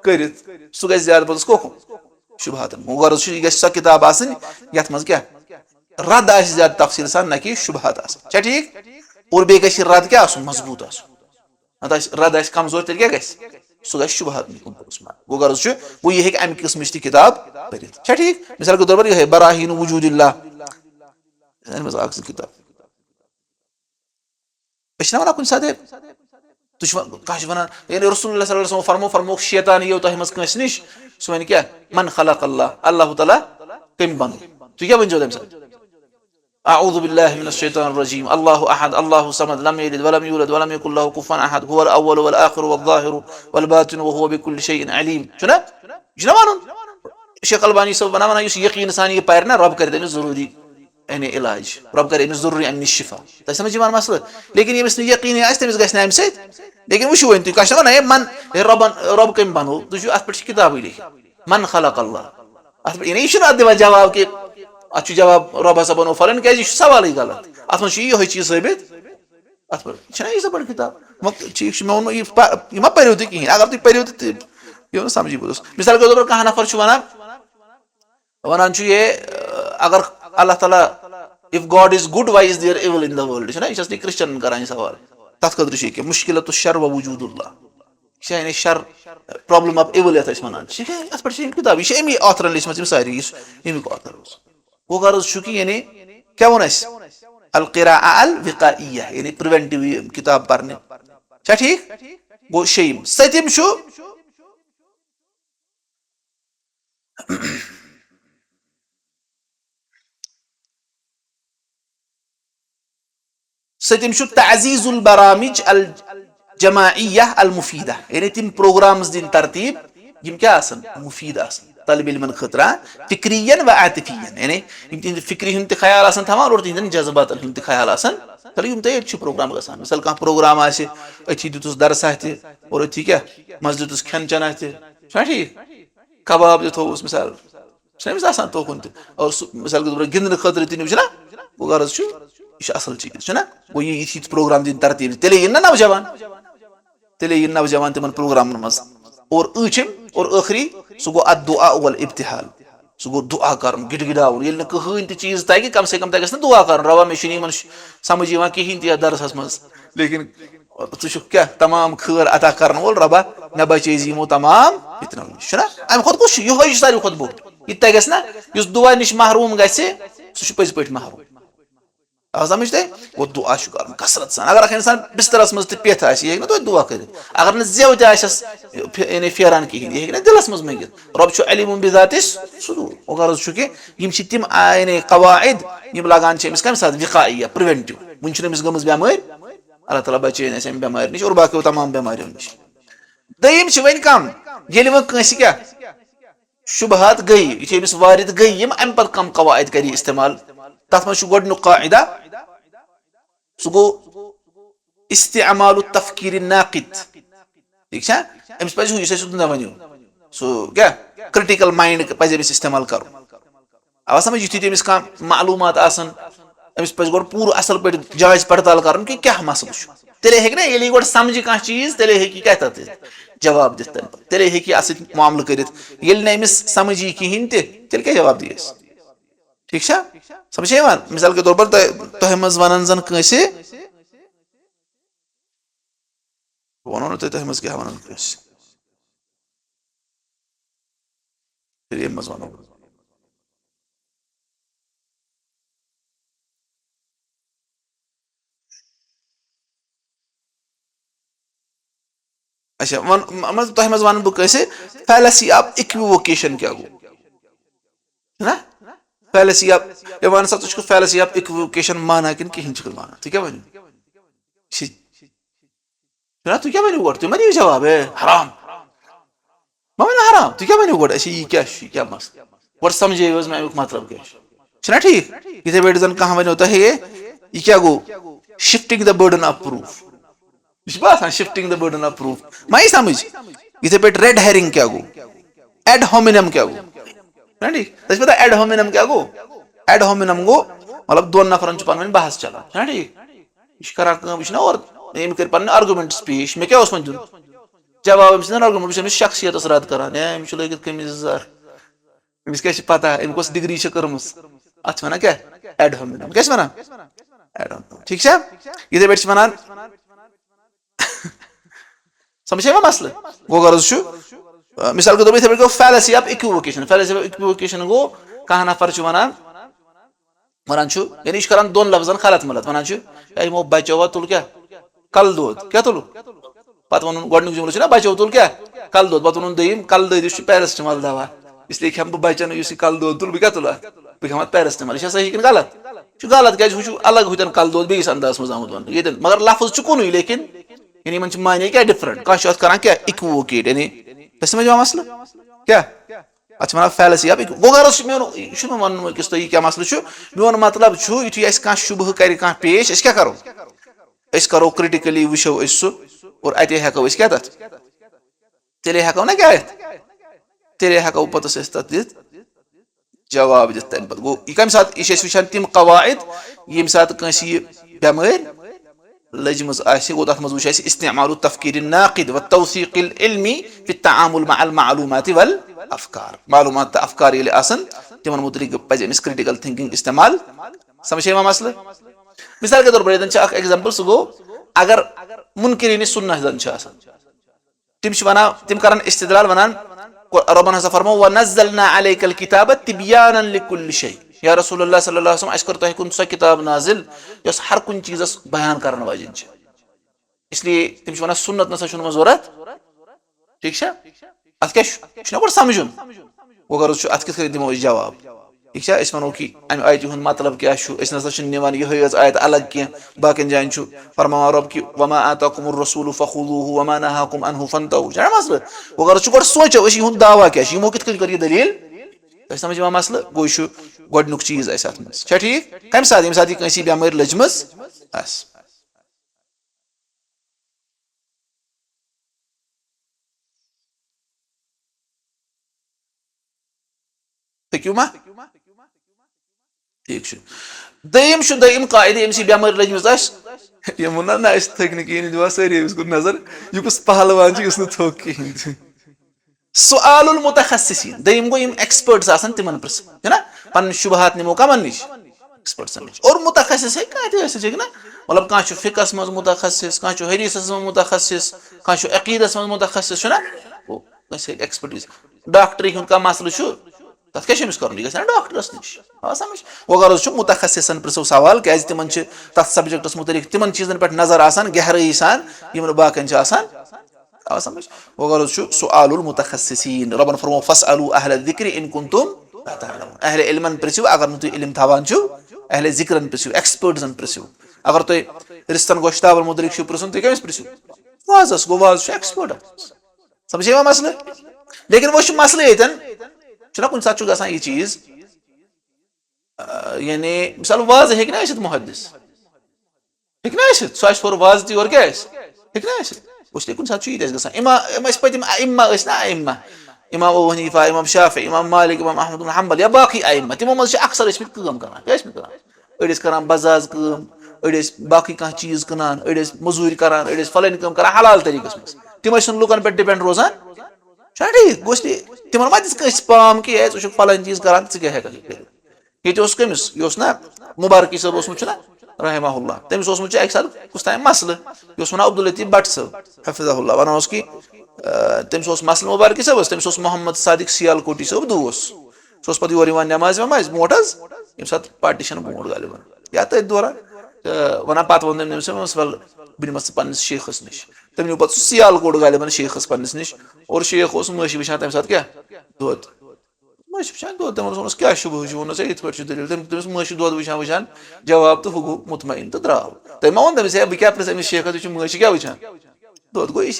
कर सह गह ज्यादा पोतस कोकुन शुबहातन गर्ज यह सह किताब ये मज क्या रद्द ज्यादा तफसील सान न कि शुबहात ठीक और बे रद्द क्या मजबूत नत रद्द कमजोर तेल क्या सह गह शुबहात गो गर्ज वो यह अमि किस्म किताब पढ़ ठीक मिसाल के तौर पर यह बराहीन वजूदिल्लाह किताब वन कुछ सात तुह वन रसूलुल्लाह सल्लल्लाहु अलैहि वसल्लम फरमो शैतान यो तह मज कस निश सह वन क्या मन खलक अल्लाह ताला कम बनो तुम क्या वन तम अऊज़ु बिल्लाहि मिनश शैतानिर रजीम अल्लाहु अहद अल्लाहु समद लम यलिद वलम यूलद वलम यकुल लहु कुफुवन अहद हुवल अव्वल वल आखिर वल ज़ाहिर वल बातिन व हुवा बिकुल्लि शैइन अलीम सुना जना मानुन शेख अलबानी सब बना यस यकीन सान यह पर ना रब कर तमिस जरूरी यानी इलाज रब कर अमिस जरूरी अमि शिफा तह समझ मसल लेकिन यमिस यकीन तमिस गह अमि सत लेकिन वो वन तुम कह वन मन रब कम बनो तुझ अत पे किताब लिख मन खलक अल्लाह यानी यह दिवान जवाब कि अत जवाब रब हसा बनो फलन क्या सवाल गलत अत मज यह चीज साबित अत पर यह बड़ किताब ठीक मे वो यह पढ़ो तुम कहें अगर तुम पढ़ो तो समझी बोस मिसाल के तौर पर कह नफर वन ये अगर अल्लाह ताला if God is good why is there evil in the world यह क्रिश्चन करान सवाल तथ खतर मुश्किल शर व वजूदुल्लाह यानी शर प्रॉब्लम ऑफ इविल ये वन अत पे किताब यह अमी ऑथरन लिखम सारी अमुक ऑथर वो गर्ज कि यानी क्या वो अल क़िराअ अल विक़ाइय्या यानी प्रिवेंटिव किताब पढ़ने ठीक गो शेम सतम सतम तअज़ीज़ुल बरामिज अल जमाइय्या अल मुफीदा यानी तिम प्रोग्राम्स दिन तरतीब यम क्या मुफीद तलब इल्मन खतर फिक्रियन व आतिफियन यानी यम फिक्री हुंद ख्याल थवान और तिहंदन जज्बातन हुंद ख्याल चलो यम तक प्रोग्राम गसान मिसाल कह प्रोग्राम अथी दुतुस दरस और अथी क्या मज दुतुस खेन चन ठीक कबाब थोस मिसाल आसान तोकुन और मिसाल के तौर पर गिंदन खतर तीन ना वो गर्ज यह असल चीज वो ये प्रोग्राम दिन तरतीब तेल इन नौजवान तिमन प्रोग्राम मज और और आखिरी सह गो अद्दुआ वल इब्तिहाल सह गो दुआ कर गिड़गिड़ावन ये कहें चीज तक कम से कम तक दुआ कर रवा मे समझ कहें तह दरसस मज लेकिन तुह क्या तमाम खैर अता कर वोल रबा मे बचे यमो तमाम फितनों नश अमे खुद कुछ यह सारे खुद बोड़ यह तक ना दुआ नश महरूम ग सह पज पे महरूम आ समझ ते वो दुआ कर कसरत सान अगर इंसान बिस्तरस मज पेथ ये ना तुम दुआ कर अगर न जेव तस फेरान कहें यह दिलस मज मंगित रब अलीम बिजातिस सुदूर वो गर्ज कि तम कवाइद लगान कम सात विकाइया प्रिवेंटिव वन गमज बेमार अल्लाह ताला बचन अम बेमार नश और बाकी तमाम बेमारियों नश दयम वन कम ये वो क्या शुबहात गई ये वारिद गई अम पे कम कवाइद कर इस्तेमाल तथ मज गोडनुक कायदा सह गो इस्तेमाल तफकीर नाकिद ठीक है अमिस पे वन सह क्या क्रिटिकल माइंड पे इस्तेमाल कर आवा समझ युथी तमिस कह मालूमात अमिस पे गो पूर असल पे जांच पड़ताल कर कि क्या मसल तेले हे ना ये गो समझ कह चीज तेले हे क्या तथ जवाब दित तेले हे मामल कर अमिस समझी कहें तेल क्या जवाब दिए ठीक है समझे मिसाल के तौर पर तुह मज वन जन कंसे वो ना तुह मज क्या वन मज वन अच्छा वन तुह मज वन बह कंसे फैलेसी ऑफ इक्विवोकेशन क्या गो है ना फैलेसी ऑफ ये वन सा तुझको फैलेसी ऑफ इक्विवोकेशन माना कि कहीं माना तू क्या वन तू क्या वन गोड तू वन जवाब है हराम वन हराम तू क्या वन गोड क्या मस गोड समझे मैं अमुक मतलब क्या ठीक इथे पे जन कह वन तुह यह क्या गो shifting the burden of proof यह shifting the burden of proof मैं समझ इथे पे रेड हेरिंग क्या गो एड होमिनम क्या गो ठीक पता एड होमिनम क्या गो एड होमिनम गो मतलब दोन नफरन पे बहस चलान ठीक यह कर और अम कर पे आर्गुमेंट्स पेश मे क्या दिन जवाब आर्गुमेंट शख्सियत रद्द करान लगित कमीजार अमिस क्या पता अम कस डिग्री कर्म अत वन क्या एड होमिनम क्या वन एड होमिनम ठीक है इथे पे वन समझे मसल गो गर्ज मिसाल के तौर पर गो फैलेसी ऑफ इक्विवोकेशन गो कह नफर वन यानी यह कर दोन लफ्जन गलत मलत वन यमो बचो तुल क्या कल दोद क्या तुल पे वन गोडनुक जुमल बचो तुल क्या कल दोद पे वन दम कल दद पैरासिटामोल दवा इसलिए खेम बह बचन कल दोद तुल बह क्या तुला बह खेमा पैरासिटामोल यह सही कि गलत गलत क्या अलग हुतन कल दोद बेस अंदाज मज आमुत वन ये मगर लफ्ज कुन लेकिन यानी इन माने क्या डिफरेंट कह कर क्या इक्विवोकेट यानी समझ मसल क्या अत वन फैलेसी ऑफ गो गर्ज मे वन किस तुम क्या मसल मोन मतलब युथि कह शुबह कर पेश क्या करो क्रिटिकली वो और अत हेको क्या तथ तेले हेको ना क्या तेले हेको पत तथ दित जवाब दित तम पे गो यह कम सात यह वुचान तम कवायद यम सात बेमार लजम गो तथ मज वो इस्तेमाल तफकीर नाकिद व तौसीक इल्मी फी तआमुल मअल मालूमात वल अफकार मालूमात अफकार ये तिमन मुतलिक पे अमिस क्रिटिकल थिंकिंग इस्तेमाल समझे मसल मिसाल के तौर पर एग्जाम्पल सह गो अगर मुनकिरीन सुन्नह जन तम तम कर इस्तिदलाल वन रबन हसा फरमो वनज़्ज़लना अलैकल किताब तिब्यानन लिकुल्लि शै या रसूलुल्लाह सल्लल्लाहु अलैहि वसल्लम अस कर तह कुन सो किताब नाजिल यस हर कुन चीजस बयान करने वाजिन इसलिए तम वन सुन्नत नसा छुन जरूरत ठीक है अत क्या गोड समझुन वो गर्ज अत कित दिमो जवाब ठीक है वनो कि अमि आयत हुंद मतलब क्या नसा निवान यह आयत अलग कह बाकी जान फरमान रब कि वमा आताकुमुर रसूलु फखुदूहु वमा नहाकुम अन्हु फंतहु जाना मसल वो गर्ज गोड सोचो यह दावा क्या यमो कित कर दलील समझ मसल गो गोडनुक चीज अत मज ठीक कम सात ये सात यह बेमार लजम हेक्यू मा ठीक दयम कायदे यम बेमार लजम ना थक कहें सारी कुन नजर यह कस पहलवान थोक कहें सुआलुल मुतखस्सिसीन दयम गो एक्सपर्ट्स तिमन प्रिस है ना पन शुबहात निमो कमन निश एक्सपर्ट्स निश और मुतखस्सिस है कह ना मतलब कह फिकस मज मुतखस्सिस कह हदीसस मज मुतखस्सिस कह अकीदस मज मुतखस्सिस ना वो एक्सपर्टीज डॉक्टरी हुंद का मसल तथ क्या कर डॉक्टरस नश समझ वो गर्ज मुतखसिसन पृसो सवाल क्या तिमन तथ सब्जेक्टस मुतलिक तिमन चीजन पे नजर आसान गहराई सान यम बाकन आसान समझ वो गर्ज सुआलुल मुतखसिसीन रबन फरमो फसअलु अहल ज़िक्र इन कुंतुम ला तअलमून अहल इल्मन पृसो अगर नु इल्म थावान छु अहल ज़िक्रन पृसो एक्सपर्ट्सन पृसो अगर तुम रिश्तन गोश्ताबल मुतलिक पृसन तुम कमिस पृसो वाजस गो वाज एक्सपर्ट समझे मसले लेकिन वो मसले यन कुछ सात गसान यह चीज यानी मिसाल वाज हे मुहद्दिस हे सह थोर वाज ती और क्या हे उसलिए कुछ सात यह गसान पतिम अइम्मा ना अइम्मा इमाम अबू हनीफा इमाम शाफी इमाम मालिक इमाम अहमद बिन हंबल या बाकी अइम्मा तिमो मज अक्सर काम करान अड़िस करान बजाज काम अड़िस बाकी कह चीज कनान अड़िस मजूरी करान अड़िस फलन काम करान हलाल तरीकस मज तिम लुकन पे डिपेंड रोजान ठीक गोश्ती तिमन मा दिस पाम कि वे फलान चीज करान क्या कमिस यह ना मुबारकी सब ना रहमहुल्लाह तमिस अक साल कुछ ताम मसल यह वन अब्दुल लतीफ भट्ट सब हफिज़हुल्लाह वन कि तमिस मसल मुबारकी सब तमिस मोहम्मद सादिक सियालकोटी सब दोस सह पे योर नमाज वमाज मोट ये सात पार्टीशन बोट गालिबन या तथ दौरान वन पे वो तमिस वल बह निमस पन्निस शेखस नश तम नी पे सियालकोट गालिबन शेखस पन्निस नश और शेख मशी वचान तम सात क्या दोद मशी वचान दोद तमस क्या शुभ वो ये पे दलील तमिस मशी दोद वचान वचान जवाब तो हु गो मुतमईन तो द्राव तम मा वो तमिस बह क्या प्रेस अमिस शेखस मशी क्या वचान दोद गो ये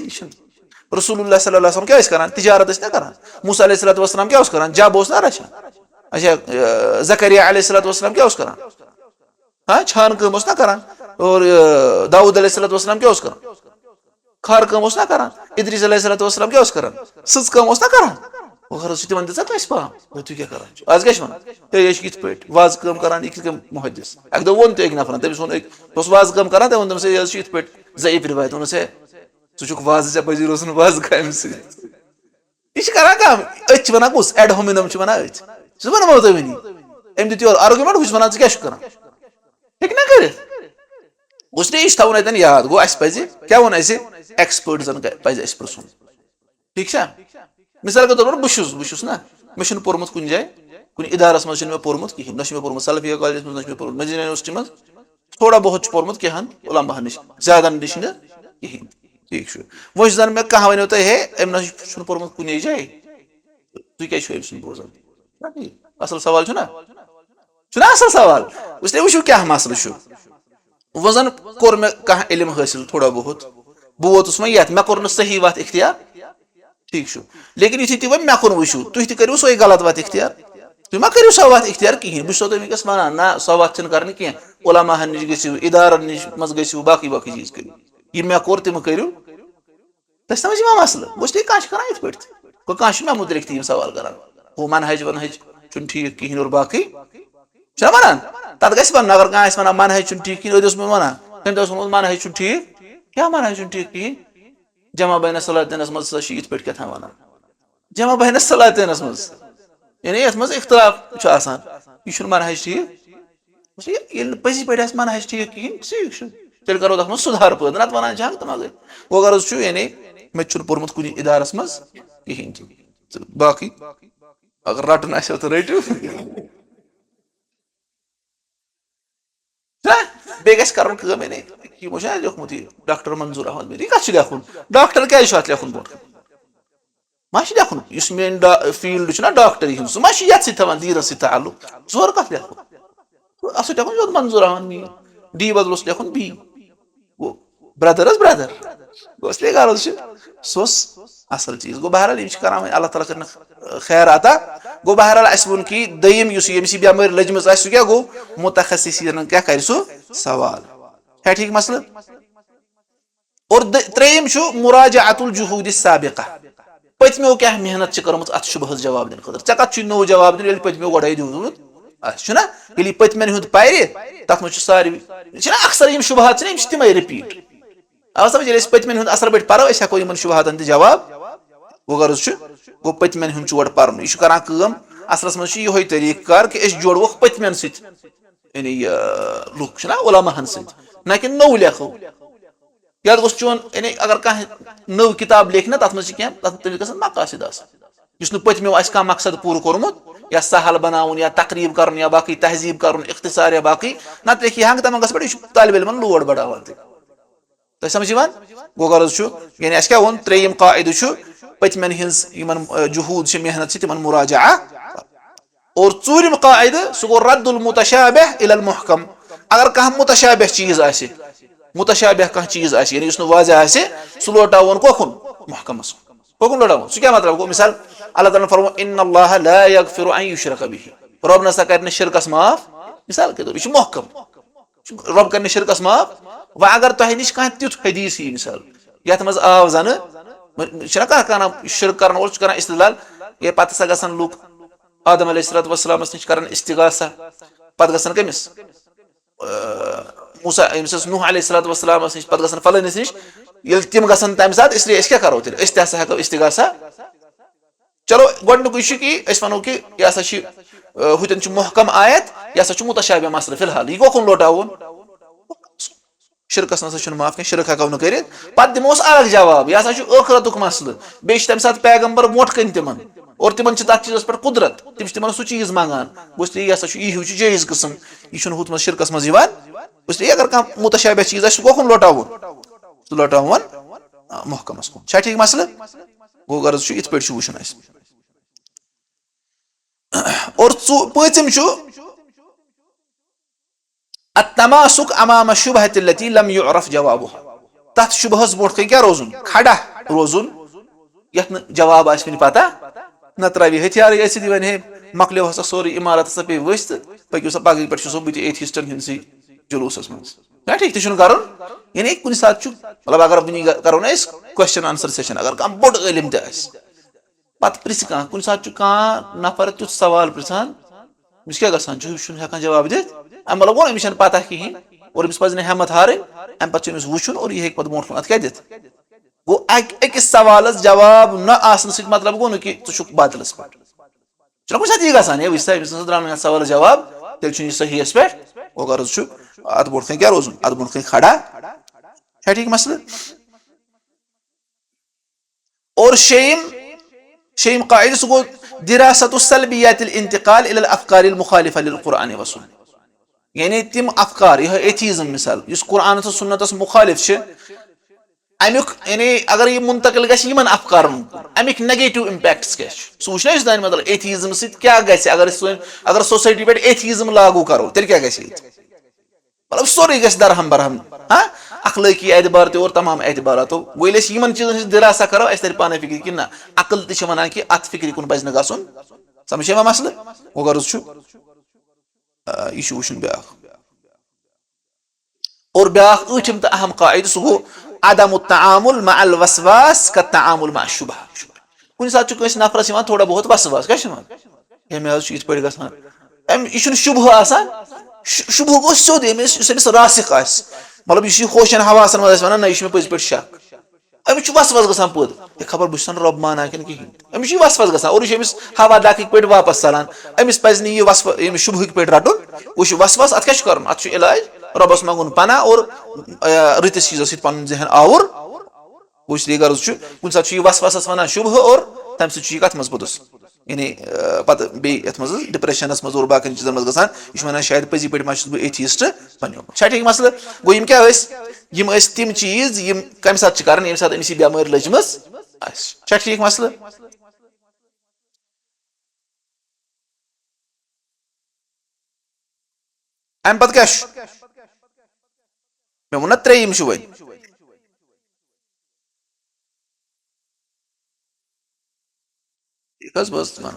रसूलुल्लाह सल्लल्लाहु अलैहि वसल्लम क्या करान तिजारत ना करान मूसा अलैहिस्सलातु वस्सलाम क्या करान जब ना रचान अच्छा ज़करिया अलैहिस्सलातु वस्सलाम क्या करान हाँ छान काम ना करान और दाऊद अलैहिस्सलातु वस्सलाम क्या करान खार काम ना करान इद्रीस अलैहिस्सलातु वस्सलाम क्या करान सज काम ना करान वो तिमन दिसा कस पाम तु क्या करान आज क्या वन ये पे वाज काम करान यह मुहद्दिस अक दो वो एक नफर तमिस वो वाज काम करान तम वो ये पे ज़ईफ रिवायत वो से ुक वाज ऐ पजी रोज वाज कम सह कम अच वन कुस एड होमिनम वन अच सह वो तुम वनी अम दित योर आर्गुमेंट वह वन क्या कर ना कर उसने यह थवन अतन याद गो अस क्या वो एक्सपर्टन पे पृन ठीक मिसाल के तौर पर बहुत ना मे पोर्मुत कुछ जाए कुछ इदारस मज मे पोर्मुत कहें ना मे पोर्मुत सलफिया कॉलेज मज ना पोर्मुत मदीना यूनिवर्सिटी मज थोड़ा बहुत पोर्मुत कहान उलमा नश ज्यादा नश कहें ठीक वो जन मे कह वन हे अम ना पोर्मुत कुछ जाए तुम क्या बोजान असल सवाल ना असल सवाल इसलिए वो क्या मसल वो जन कोर मे कह इल्म हासिल थोड़ा बहुत बह वोतुस वो ये मे कोर सही वत इख्तियार ठीक लेकिन यु तुम मे कुन वो तुम तू सो गलत वत इख्तियार तुम मा करो सो वत इख्तियार कहें बस वनकस वन ना सो वत कर कह उलमा नश गो इदारन नश मज गो बाकी बाकी चीज करो यह मे कोर तुम करो तह समझ मा मसल वो कह कर पे कह मे मुतलिक तीन सवाल कर वो मनहज वनहज ठीक कहें और बाकी वन तथ ग वन अगर कह वन मनहज ठीक कहें अद मे वन तम मनहज ठीक क्या मनहज ठीक कहें जमा बैन सलातैनस मज यथ पे क्या वन जमा बैन सलातैनस मज यानी ये मज इख्तलाफ यह मनहज ठीक पजी पे मनहज ठीक कहें तेल करो तथ सुधार पैदा नत वन हंग तो मगर वो गर्ज यानी मे पोर्मुत कुछ इदारस मज कहें बाकी अगर रटन आ तो रटू बे गम लिखमुत डॉक्टर मंजूर अहमद मीर कत लेखुन डॉक्टर क्या लेखुन बोट मा लेखुन मेन फील्ड ना डॉक्टर हूं सह मा ये दीन सत ताल्लुक जोर कत लेखुन अस लेखुन मंजूर अहमद मीर डी बदल लेखुन बी वो ब्रदर ब्रदर इसलिए गर्ज सह असल चीज गो बहरहाल कर अल्लाह ताला कर खैर आता गो बहरहाल अस वो कि दयम यमस बेमारी लजम क्या गो मुतखसिसीन क्या कर सवाल है ठीक मसल और त्रेम मुराजाअतुल जुहूद साबिका पतमो क्या मेहनत कर्म अत शुबह जवाब दिन खतर ऐ कत नो जवाब दिन पतमो गए दिवत ये पतमन हूं पारि तथ मज सारे अक्सर यम शुबहत तम रिपीट आव समझ पतमन हूं असर पे पो हेको इन शुबहतन जवाब वो गर्ज गो पतमन हूं चोट पर्न यह कर असलस मज ये तरीक कार कि जोड़ो पतमन सनी लुक उलमाहन ना कि नौ लेखो या चोन यानी अगर कह नव किताब लेख ना तथ मज क्या तमिस गसन मकासिद यस पत्मो कह मकसद पूर कोर्मुत या सहल बनाउन या तकरीब कर या बाकी तहजीब कर इख्तिसार या बाकी नत लेखि हंग तमंगस पे तालिब इलमन लोड बढ़ावान तुम समझ गो गर्ज यानी क्या वो त्रेयम कायद पतमन हज जुहूद मेहनत तिमन मुराजा और चूरिम कायद सह गो रद्दुल मुतशाबिह इलल मुहकम अगर कह मुतशाबिह चीज आसे मुतशाबिह कह चीज आसे यानी वाज़ह आसे सह लोटावन कोकुन मुहकमस कोकुन लोटावन सह क्या मतलब गो मिसाल अल्लाह ताला फरमाओ इन्नल्लाह ला यगफिरु अन युशरक बिही रब नसा कर शिरकस माफ मिसाल के तौर यह मुहकम रब कर शिरकस माफ व अगर तह नश कह तुथ हदीस यी मिसाल यथ मज आव जन कह कर शिरक कर कर इस्तेलाल ये पत सा गसन लूक आदम अलैहिस्सलाम नश कर इस्तिगासा पत गसन कमिस मूसा नूह अलैहिस्सलाम नश पत गसन फलनिस नश ये तम गसन तम सात इसलिए क्या करो तेल हेको इस्तिगासा चलो गोडनुक कि वनो कि यह हुतन मुहकम आयत यह मुतशाबिह मसला फिलहाल यह कोकुन लोटावन शिरकस नसा माफ कह शिरक हेको कर पे दिमोस अलग जवाब यह आखरतुक मसल बे तम सात पैगम्बर मोट कन तिमन और तिमन तथ चीजस पे कुदरत तिम तिमन सह चीज मंगान इसलिए यह यह जायज किस्म यह हुत शिरकस मज इसलिए अगर कह मुतशाबिह चीज सह कोकुन लोटावन सह लोटावन मुहकमस कुन ठीक मसल गो गर्ज इत पे वुचन और पम अत्तमासुक अमाम शुबहत लती लम युअरफ जवाबुहा तथ शुबहस बोट क्या रोजुन खड़ा रोजुन यथ जवाब आसि पता न त्रावी हथियार ऐसी वन हे मकलो हसा सोरी इमारत हसा पे वस्त पक्यो सा पगह पे सो बत एथिस्टन हिंसी जुलूसस मज क्या ठीक तुम कर यानी कुछ सात मतलब अगर वन करो ना क्वेश्चन आंसर सेशन अगर कह बोड़ इलम पे प्रिस कह कुछ सात कह नफर तुथ सवाल पृछान अमिस क्या हेकान जवाब दित मतलब वो अमिस पता कहें और अमिस पज हिम्मत हार अम पे वुचन और यह पे मोट अत क्या दित गो अकिस सवाल जवाब न आसन सत मतलब गो कि तुक बातिलस पे चलो कुछ सात यह गसान वह द्रान सवाल जवाब तेल सही पे वो गर्ज अत बोट क्या रोजुन अत बोट खड़ा है ठीक मसल और शेम कायद सह गो दिरासत सलबियात इंतकाल इलल अफकार मुखालिफा लिल कुरान व सुन्नह यानी तिम अफकार यह एथीज़म मिसाल इस कुरान तो सुन्नतस मुखालिफ अमुक यानी अगर यह मुंतकिल गन अफकार अमिक नेगेटिव इम्पैक्ट्स क्या सह वुचना दान मतलब एथीज़म सत क्या अगर सोसाइटी पे एथीज़म लागू करो तेल क्या मतलब सोरे गस दरहम बरहम हाँ अखलाकी एतबार और तमाम एतबार तो वो चीजन दिरासा करो अस तर पाने फिक्र कि ना अकल वन कि अत फिक्र कुन पज गन समझ मसल वो गर्ज यह वुचन ब्या और ब्या ऊठम तो अहम कायद सह गो अदम तआमुल मअल वसवास का तआमुल मा शुबह कुछ सात नफरस थोड़ा बहुत वसवास क्या मे इत पे गसान यह शुबह आसान शुबह गो सोद अमिस रासिक मतलब यह खोशन हवासन मज वन ना यह पज पे शक अमिस वसवस गसान पद खबर बस रब माना कि कहें अमिस वसवस गसान और यह हवा दाक पे वापस चलान अमिस पज यह शुबह पे रटुन वह वसवस अत क्या कर अत इलाज रबस मंगुन पना और रतिस चीजो सत पन जहन आवर वो इसलिए गर्ज कुछ सात वसवसस वन शुबह और तम सत कत मज पुदस यानी पत बेत मज डिप्रेशनस मज और बाकी चीजन मज गसान यह वन शायद पजी पे मा बह एथीस्ट बनो ठीक मसल गो यम क्या तिम चीज यम कम सात कर ये सात अमिस बेमार लजम ठीक मसल अम पे क्या मे वो त्रेयम वन बस वन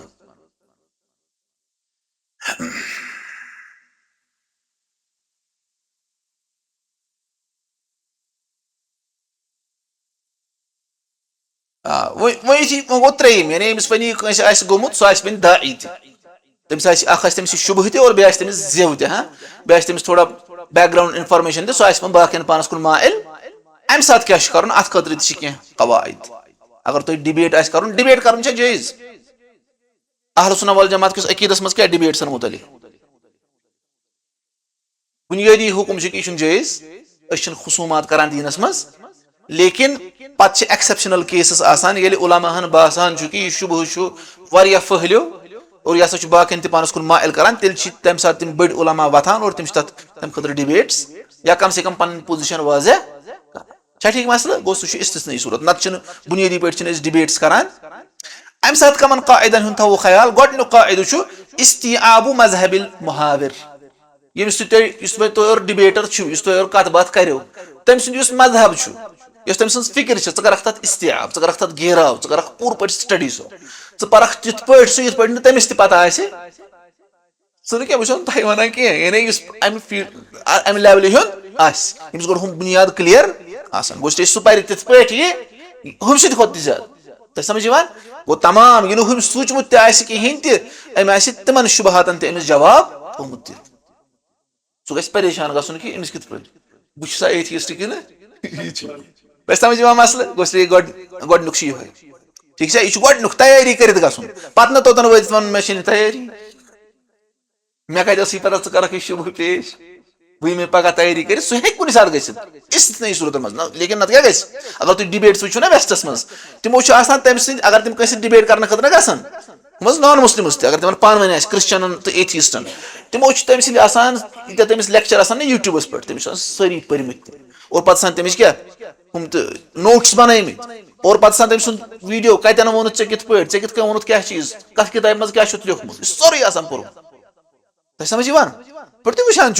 वही गो त्रेयम यानी अमिस वन गोमुत सह वन दाई तमिस शुबह और बे तमिस जेव हाँ बे तमिस थोड़ा बैकग्राउंड इन्फॉर्मेशन सह बाकी पानस कुन माइल अम सात क्या कर अत खतर कह कवायद अगर तुम डिबेट डिबेट कर जायज अहल सुन्नह वल जमात किस अकीदस मज क्या डिबेट सन मुतलिक बुनियादी हुकुम यह जायज खुसूमात करान दीनस मज लेकिन पत्त एक्सेप्शनल केसेस आसान येले उलमाहन बासान कि यह शुबह वारिया फहलियो और यह हसा बाकन त पानस कुन माइल करान तेल तम सात तम बड़ उलमा वथान और तम तम खतर डिबेट्स या कम से कम पन पोजिशन वाजह ठीक मसला गो सह इस्तिस्नाई सूरत नत बुनियादी पे डिबेट्स करान अम सात कमन कायदन हुन थो ख्याल गोडनुक कायदु इस्तिआबु मजहबिल मुहाविर यमिस तुर डिबेटर तुर कत बात करो तम सुंद मजहब तम सज फिक्र कर तथ इस्तिआब कर तथ घेराव कर पूर पे स्टडी सो पर तिथ पे सह यथ पे तमिस पता सह क्या वो तुम वन कह अमि लेवल हूं गो हम बुनियाद क्लियर गो सह पर तिथ पे हम सत ज्यादा तुम समझ गो तमाम यह हम सोचमुत कहें तम तिमन शुबहातन तमिस जवाब थोमुत सह गि परेशान गन कि अमिस कित पे बस एथिस्ट कि समझ मसल गोडनुक यह ठीक है यह गोडनुक तैयारी कर पे तोतन वत वन मे तैयारी मे कत पता कर शुभ पेश वह मे पगह तैयारी कर सह हे कुछ सात गई सूरत मज लेकिन नत क्या अगर तुम डिबेट्स वो ना वेस्टस मज तमो तम अगर तम कस डिबेट कर खतर गसान नॉन मुस्लिम्स अगर तिम पान वन क्रिश्चन तो एथिस्टन तमो तम सद तमिस लेक्चर आसान ना यूट्यूबस पे तमिस सारी पर्मित और पे तमिस क्या हम नोट्स बनमित और पे तम सुन वीडियो कतन वोन ऐ कित पे ऐ कित वोन क्या चीज कत किताब मज क्या लिखमुत सोरे पोर्मुत तुम समझ पे तुम वुचान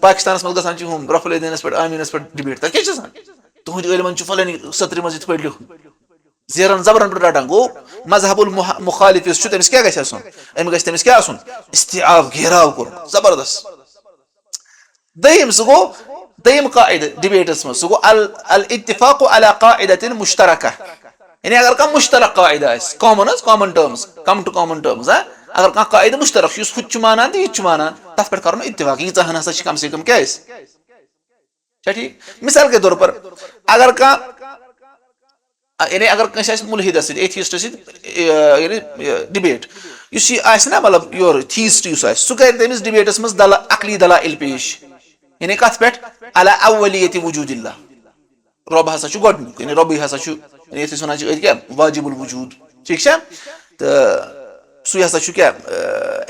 पाकिस्तान मज गसान हम रफुल पे आमीनस पे डिबेट तक क्या तुहद इलमन फलानी सत्र मज ये लिख जेरन जबरन पे रटान गो मजहबुल मुखालिफ तमिस क्या तमिस क्या इस्तिआब घेराव कोर जबरदस्त दयिम सह गो दयिम कायद डिबेटस मज सह गो अल इत्तिफाक अला कायदतिन मुश्तरका यानी अगर कम मुश्तरक कायदा common terms come to common terms अगर कह कायद मुश्तरक हुत मानान तो यह मानान तथ पे कर इत्तिफाक यीहन हसा कम से कम क्या ठीक मिसाल के तौर पर अगर कह यानी अगर कंस मुलहिद एथिस्ट डिबेट ना मतलब योर थीस्ट सह कर तमिस डिबेटस मज अकली दलाइल पेश यानी कत पे अला अव्वलियत वजूदिल्लाह रब हसा गोडनुक यानी रब हसा वन क्या वाजिबुल वजूद ठीक तो सह हसा क्या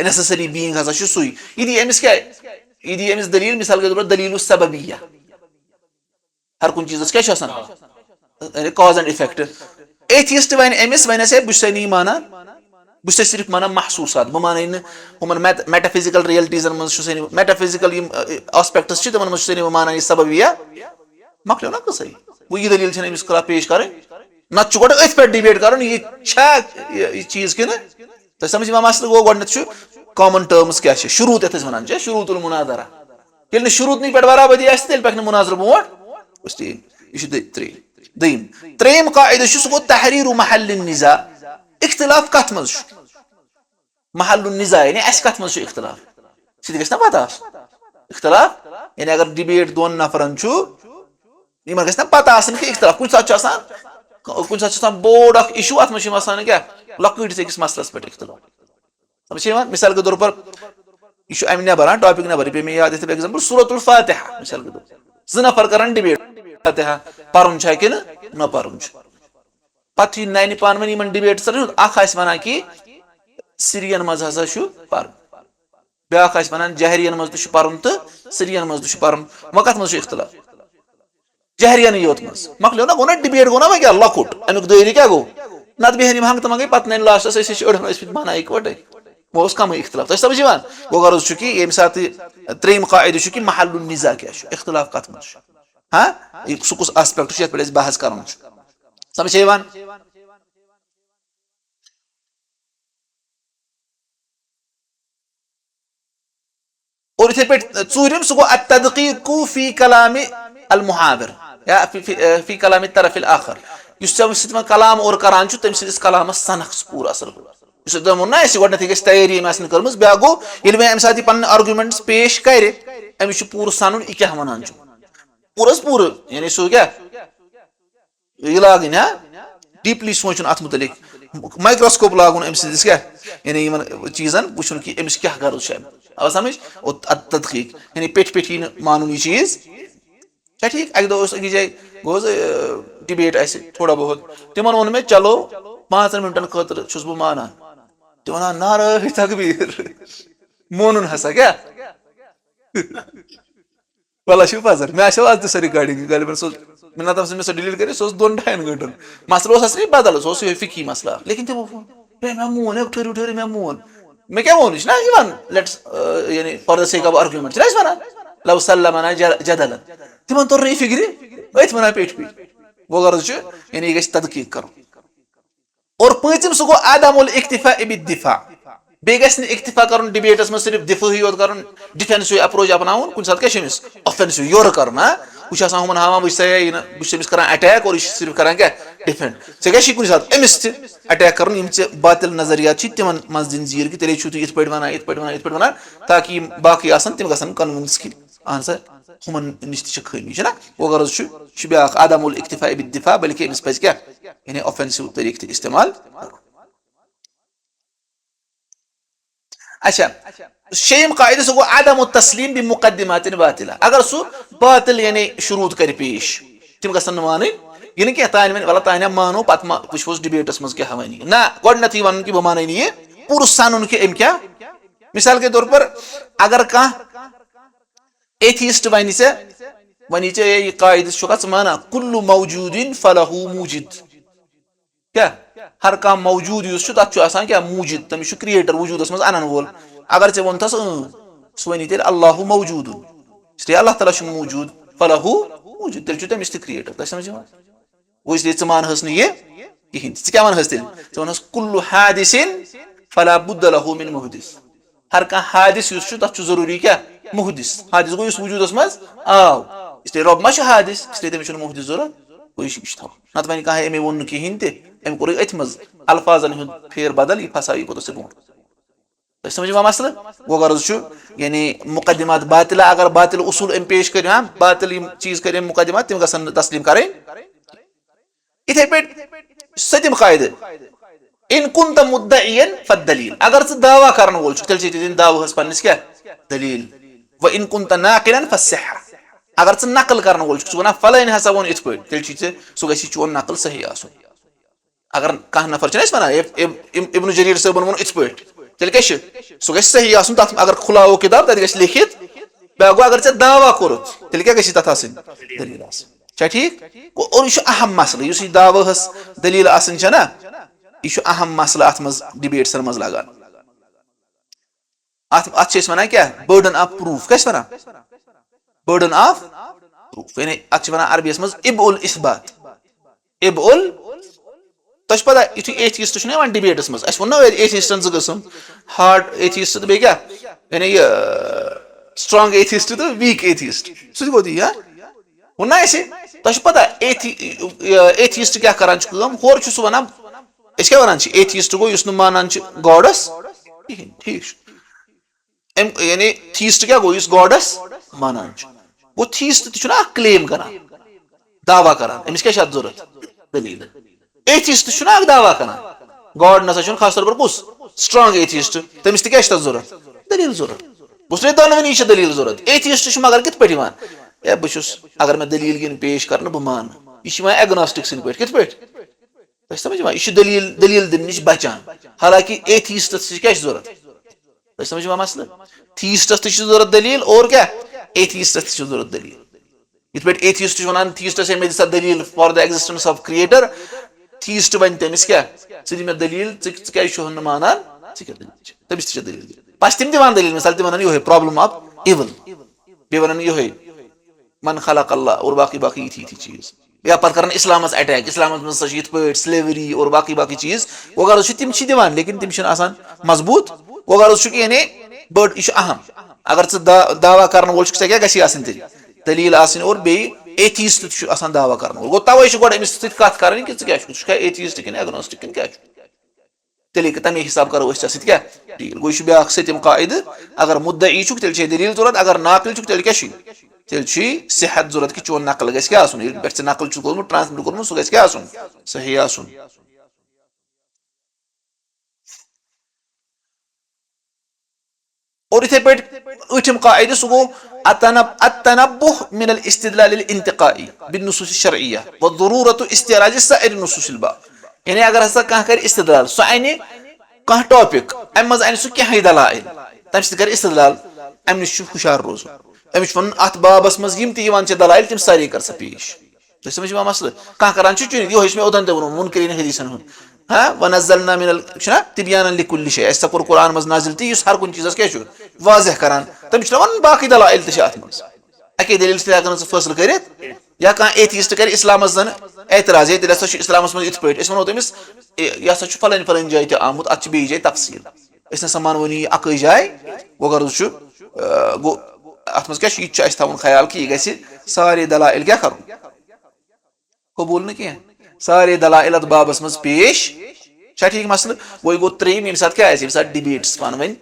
नेसेसरी बीइंग हसा सह यह अमिस क्या यह दी अमिस दलील मिसाल के तौर पर दलील सबबिया हर कुछ चीज क्या कॉज एंड इफेक्ट एथिस्ट वन अमिस वन बस नहीं माना बस सिर्फ माना महसूसात बह मान हम मेटाफिजिकल रियलिटीजन मज मेटाफिजिकल आस्पेक्ट्स तमन मज बह मान सबबिया मकलो ना कस वो यह दलील अमिस खिलाफ पेश कर नत गो अथ पे डिबेट कर यह चीज कि तुम समझ मसल गो गोत कॉमन टर्म्स क्या शुरूत ये वन शुरूतुल मुनादरा ये शुरूत पे बराबरी तेल पे मुनाजर ब्रोट यह दयिम त्रेम कायद सह गो तहरीर महल निजा इख्तिलाफ कत मज महल निजा यानी कत मज इख्तिलाफ सह गि पता इख्तिलाफ यानी अगर डिबेट दोन नफरन इन गि पता कि इख्तिलाफ कुछ सात बोर्ड इशू अत मज क्या लकड़स अकिस मसलस पे इख्तिलाफ समझ मिसाल के तौर पर यह अमि नबर टॉपिक नबर पे मे याद एग्जाम्पल सूरतुल फातिहा मिसाल के तौर ज नफर कर डिबेट फातिहा पर्न कि न पर्न पे नान पान वन डिबेट वन कि सिरियन मज हसा पर्न ब्या वन जहरियन मज तो पर्न तो सिरियन मज तो पर्न वह कत मज इख्तिलाफ जहरियन योत मज मकलो ना गो ना डिबेट गो ना वह क्या लकुट अमुक दरी क्या गो नत बेहन हंग तम गई पे नान लास्टस अड़न माना इकवटे वो कम इख्तिलाफ तुम समझ गो गर्ज कि ये सात त्रेम कायद कि महल निजा क्या इख्तिलाफ कत मज हाँ सह कुछ आस्पेक्ट ये पे बहस कर समझ और इथे पे चूरिम सह गो अत्तदकीकु फी कलाम अल मुहाविर या फी कलाम तरफ अल आखर यम कलाम और करान तम सिस कलामस सनख पूरा असल दोन ना गोत गई तैयारी कर्म ब्या गो ये मे अमे सात पे आर्गुमेंट्स पेश कर अमिस पूर सन यह क्या वन पूरस पूर यानी सह क्या यह लागन हाँ डीपली सोचन अत मुतलिक माइक्रोस्कोप लागुन अम सिस क्या यानी चीजन वुचन कि अमिस क्या गर्ज अब समझ तदकीक यानी पेठ पेठ मानुन यह चीज ٹھیٖک اَکہِ دۄہ اوس أکِس جایہِ گوٚو حظ ڈِبیٹ اَسہِ تھوڑا بہت تِمن ووٚن مےٚ چلو 5 مِنٹن خٲطرٕ چھُس بہٕ مانان تِم وَنان نعرہ تکبیٖر مونُن ہسا کیٛاہ وَلہ چھُ پَزر مےٚ آسیو آز تہِ سۄ رِکاڈِنٛگ غالبن سُہ مےٚ نتہٕ ژٕ مےٚ سۄ ڈِلیٖٹ کٔرِتھ سُہ اوس 2-2.5 گٲنٛٹن مسلہٕ اوس اَصلی بدل سُہ اوس یِہوے فِکی مسلہٕ اکھ لیکِن تِمو ووٚن ہے مےٚ مون ہے ٹھٔہرِو مےٚ مون مےٚ کیٛاہ ووٚن یہِ چھُنہ یِوان لیٹٕس یعنی for the sake of argument چھِنہ أسۍ وَنان لو سلمنا جدلن تِمن توٚر نہٕ یہِ فِکرِ أتھۍ وَنان پیٚٹھۍ پیٚٹھۍ گوٚو غرض چھُ یعنی یہِ گژھِ تدقیٖق کَرُن اور پوٗژِم سُہ گوٚو عدم الاکتفاء بالدفاع بیٚیہِ گژھِ نہٕ اکتفا کَرُن ڈِبیٹس منٛز صرف دِفٲہی یوت کَرُن ڈِفینسِو ایپروچ اپناوُن کُنہِ ساتہٕ کیٛاہ چھُ أمِس اوفینسِو یورٕ کَرُن ہا ہُہ چھُ آسان ہُمن ہاوان بہٕ چھُس یہِ نہٕ بہٕ چھُس أمِس کران اٹیک اور یہِ چھُ صرف کران کیٛاہ ڈِفینڈ ژےٚ کیٛاہ چھُے کُنہِ ساتہٕ أمِس تہِ اٹیک کَرُن یِم ژےٚ باطل نظریات چھِ تِمن منٛز دِنۍ زیٖر کہِ تیٚلے چھُو تُہۍ یِتھ پٲٹھۍ وَنان یِتھ پٲٹھۍ وَنان تاکہِ یِم باقٕے آسن تِم گژھن کَنوِنس کہِ اہن سا ہُمن نِش تہِ چھِ خٲمی چھِنہ گوٚو غرض چھُ یہِ چھُ بیاکھ عدم الاکتفاء بالدفاع بلکہِ أمِس پَزِ کیٛاہ یعنی اوفینسِو طریٖقہٕ تہِ اِستعمال کَرُن اچھا شیٚیِم قاعدٕ سُہ گوٚو عدم التسلیٖم بمقدمات باطلہ اگر سُہ باطل یعنی شروٗع کرِ پیش تِم گژھن نہٕ مانٕنۍ یہِ نہٕ کینٛہہ تانۍ وَنہِ وَلہ تانۍ مانو پتہٕ ما وٕچھوس ڈِبیٹس منٛز کیٛاہ وَنہِ نہ گۄڈٕنیتھٕے وَنُن کہِ بہٕ مانے نہٕ یہِ پوٗرٕ سَنُن کہِ أمۍ کیٛاہ مِثال کے طور پر اگر کانٛہہ ایتھیٖسٹ وَنہِ ژےٚ وَنی ژےٚ ہے یہِ قاعدٕ چھُکھا ژٕ مانان کُلُّ موجوٗدِن فلہوٗ موٗجِد کیٛاہ ہر کانٛہہ موجوٗد یُس چھُ تَتھ چھُ آسان کیٛاہ موٗجِد تٔمِس چھُ کِرٛییٹر وجوٗدس منٛز اَنن وول اگر ژےٚ ووٚنتھس سُہ وَنی تیٚلہِ اللہُ موجوٗدُن اسلیے اللہ تعالیٰ چھُ موٗجوٗد فلہوٗ موٗجوٗد تیٚلہِ چھُ تٔمِس تہِ کِرٛییٹر تۄہہِ سمجھ یِوان گوٚو اسلیے ژٕ مانہس نہٕ یہِ کِہینۍ ژٕ کیٛاہ وَنہس تیٚلہِ ژٕ وَنہس کُلُّ حادِثٍ فلا بُدَّ لَہُ مِن مُحدِث ہر کانٛہہ حادِث یُس چھُ تَتھ چھُ ضروٗری کیٛاہ مُحدِث حادِث گوٚو یُس وجوٗدس منٛز آو اسلیے رۄب ما چھُ حادِث اسلیے تٔمِس چھُنہٕ مُحدِث ضوٚرتھ گوٚو یہِ چھُ تھاوُن نتہٕ وَنہِ کانٛہہ أمے ووٚن نہٕ کِہینۍ تہِ أمۍ کوٚرُے أتھۍ منٛز الفاظن ہُنٛد پھیر بدل یہِ پھسا یہِ کوٚرُس ژےٚ برونٛٹھ تۄہہِ سمجھ یِوان مسلہٕ گوٚو غرض چھُ یعنی مُقدِمات باطلہ اگر باطل اصوٗل أمۍ پیش کٔرۍ ہا باطل یِم چیٖز کٔرۍ أمۍ مُقدِمات تِم گژھن نہٕ تسلیٖم کَرٕنۍ یِتھٕے پٲٹھۍ سٔتِم قاعدٕ اِن کُنتَ مُدعِیًا فالدلیٖل اگر ژٕ دعوا کرن وول چھُکھ تیٚلہِ چھِ ژےٚ دِنۍ دعوہس پننِس کیٛاہ دلیٖل وَإِن کُنتَ ناقِلًا فالصحة اگر ژٕ نقل کرن وول چھُکھ ژٕ وَنان فلٲنۍ ہسا ووٚن یِتھ پٲٹھۍ تیٚلہِ چھُے ژےٚ سُہ گژھِ چون نقل صحیح آسُن اگر کانٛہہ نفر چھِنہ أسۍ وَنان ابن جریٖر صٲبن ووٚن یِتھ پٲٹھۍ تیٚلہِ کیٛاہ چھُ سُہ گژھِ صحیح آسُن تَتھ اگر کھُلاوو کِتاب تَتہِ گژھِ لیکھِتھ بیٛاکھ گوٚو اگر ژےٚ دعوا کوٚرُتھ تیٚلہِ کیٛاہ گژھِ تَتھ آسٕنۍ دٔلیٖل آسٕنۍ چھا ٹھیٖک گوٚو اور یہِ چھُ اہم مسلہٕ یُس یہِ دعواہس دٔلیٖل آسٕنۍ چھےٚ نہ یہِ چھُ اہم مسلہٕ اَتھ منٛز ڈِبیٹسن منٛز لگان اَتھ چھِ أسۍ وَنان کیٛاہ بٲرڈن آف پروٗف کیٛاہ چھِ وَنان بٲرڈن آف پروٗف یعنی اَتھ چھِ وَنان عربیَس منٛز اِب ال اِثبات اِب ال تۄہہِ چھُ پتہ یِتھُے ایتھیٖسٹ چھُنہ یِوان ڈِبیٹس منٛز اَسہِ ووٚن نہ ایتھیٖسٹن 2 قٕسم ہاڈ ایتھیٖسٹ تہٕ بیٚیہِ کیٛاہ یعنی یہِ سٹرانگ ایتھیٖسٹ تہٕ ویٖک ایتھیٖسٹ سُہ تہِ گوٚو تی ووٚن نہ اَسہِ تۄہہِ چھُ پتہ ایتھیٖسٹ کیٛاہ کران چھُ کٲم ہورٕ چھُ سُہ وَنان أسۍ کیٛاہ وَنان چھِ ایتھیٖسٹ گوٚو یُس نہٕ مانان چھِ گاڈس کِہینۍ ٹھیٖک چھُ أمۍ یعنی تھیٖسٹ کیٛاہ گوٚو یُس گاڈس مانان چھُ گوٚو تھیٖسٹ تہِ چھُنہ اکھ کلیم کران دعوا کران أمِس کیٛاہ چھِ اَتھ ضوٚرتھ دٔلیٖل ایتھیٖسٹ چھُنہ اکھ دعوا کران گاڈ نسا چھُنہٕ خاص طور پر کُس سٹرانگ ایتھیٖسٹ تٔمِس تہِ کیٛاہ چھِ تَتھ ضوٚرتھ دٔلیٖل ضوٚرتھ گوٚو دۄنوٕنی چھِ دٔلیٖل ضوٚرتھ ایتھیٖسٹ چھُ مگر کِتھ پٲٹھۍ یِوان ہے بہٕ چھُس اگر مےٚ دٔلیٖل یِن پیش کرنہٕ بہٕ مانہٕ یہِ چھُ یِوان ایگناسٹِک سٕنٛدۍ پٲٹھۍ کِتھ پٲٹھۍ تۄہہِ سمجھ یِوان یہِ چھُ دٔلیٖل دِنہٕ نِش بچان حالانکہِ ایتھیٖسٹس کیٛاہ چھِ ضوٚرتھ تۄہہِ سمجھ یِوان مسلہٕ تھیٖسٹس تہِ چھِ ضوٚرتھ دٔلیٖل اور کیٛاہ ایتھیٖسٹس تہِ چھِ ضوٚرتھ دٔلیٖل یِتھ پٲٹھۍ ایتھیٖسٹ چھُ وَنان تھیٖسٹس ہے مےٚ دِ سا دٔلیٖل فار دَ ایگزِسٹنس آف کِرٛییٹر تھیٖسٹ وَنہِ تٔمِس کیٛاہ ژٕ دِ مےٚ دٔلیٖل ژٕ کیٛازِ چھُکھ نہٕ مانان ژٕ کیٛاہ دٔلیٖل چھِ تٔمِس تہِ چھِ دٔلیٖل پتہٕ چھِ تِم دِوان دٔلیٖل مِثال تِم وَنان یِہوے پرابلم آف اِوٕل بیٚیہِ وَنان یِہوے من خلق اللہ اور باقٕے یِتھی چیٖز یا پتہٕ کران اِسلامس اٹیک اِسلامس منٛز ہسا چھِ یِتھ پٲٹھۍ سلیوری اور باقٕے چیٖز گوٚو غرض چھُ تِم چھِ دِوان لیکِن تِم چھِنہٕ آسان مضبوٗط گوٚو غرض چھُ کہِ یعنی بٔڑ یہِ چھُ اہم اگر ژٕ دعوا کرن وول چھُکھ ژےٚ کیٛاہ گژھی آسٕنۍ تیٚلہِ دٔلیٖل آسٕنۍ اور بیٚیہِ ایتھیٖسٹ تہِ چھُ آسان دعوا کرن وول گوٚو تَوے چھُ گۄڈٕ أمِس سۭتۍ کَتھ کرٕنۍ کہِ ژٕ کیٛاہ چھُکھ ژٕ چھُکھا ایتھیٖسٹ کِنہٕ ایگناسٹِک کِنہٕ کیٛاہ چھُ تیٚلے تَمے حِساب کرو أسۍ ژےٚ سۭتۍ کیٛاہ ڈیٖل گوٚو یہِ چھُ بیاکھ سٔتِم قاعدٕ اگر مُدعی چھُکھ تیٚلہِ چھے دٔلیٖل ضوٚرتھ اگر ناقِل چھُکھ تیٚلہِ کیٛاہ چھُے تیٚلہِ چھُے صحت ضوٚرتھ کہِ چون نقل گژھِ کیٛاہ آسُن ییٚلہِ پٮ۪ٹھ ژےٚ نقل چھُکھ کوٚرمُت ٹرانسلیٹ کوٚرمُت سُہ گژھِ کیٛاہ آسُن صحیح آسُن اور اتھے پہ ٲٹھِم قاعدٕ سُہ گوٚو التنبه من الاستدلال الانتقائي بالنصوص الشرعية والضرورة استعراض سائر نصوص الباب. یعنی اگر ہسا کانٛہہ کرِ استدلال سُہ انہِ کانٛہہ ٹاپِک امہِ منٛز انہِ سُہ کینٛہہ دلائل تمہِ سۭتۍ کرِ استدلال امہِ نِش چھُ ہُشار روزُن أمِس چھُ وَنُن اتھ بابس منٛز یِم تہِ یِوان چھِ دلائل تِم سارے کر سا پیش. تۄہہِ سمجھ یِوان مسلہٕ کانٛہہ کران چھُ چُنِتھ یِہوے چھُ مےٚ اوٚتن تہِ ووٚنمُت مُنکرین حدیٖثن ہُنٛد ونزلنا من چھُنہ تبیانا لكل شيء اسہِ کوٚر قرآن منٛز نازل تہِ یُس ہر کُنہِ چیٖزس کیاہ چھُ واضح کران تٔمِس چھُ وَنُن باقٕے دلائل تہِ چھِ اتھ منٛز اکے دلیٖل سۭتۍ ہٮ۪کان ژٕ فٲصلہٕ کٔرِتھ یا کانٛہہ ایتھیٖسٹ کرِ اسلامس زن اعتراض ہے تیٚلہِ ہسا چھُ اسلامس منٛز یِتھ پٲٹھۍ أسۍ ونو تٔمِس یہِ ہسا چھُ فلٲنۍ فلٲنۍ جایہِ تہِ آمُت اتھ چھِ بیٚیہِ جایہِ تفصیٖل أسۍ نسا مانوٕنۍ یہِ اکٕے جاے گوٚو غرض چھُ گوٚو اتھ منٛز کیاہ چھُ یہِ تہِ چھُ اَسہِ تھاوُن خیال کہِ یہِ گژھِ سارے دلائل کیاہ کرُن قبوٗل نہٕ کینٛہہ سارے دلائل اتھ بابس منٛز پیش چھا ٹھیٖک مسلہٕ گوٚو یہِ گوٚو ترٛیٚیِم ییٚمہِ ساتہٕ کیاہ آسہِ ییٚمہِ ساتہٕ ڈِبیٹٕس پانہٕ ؤنۍ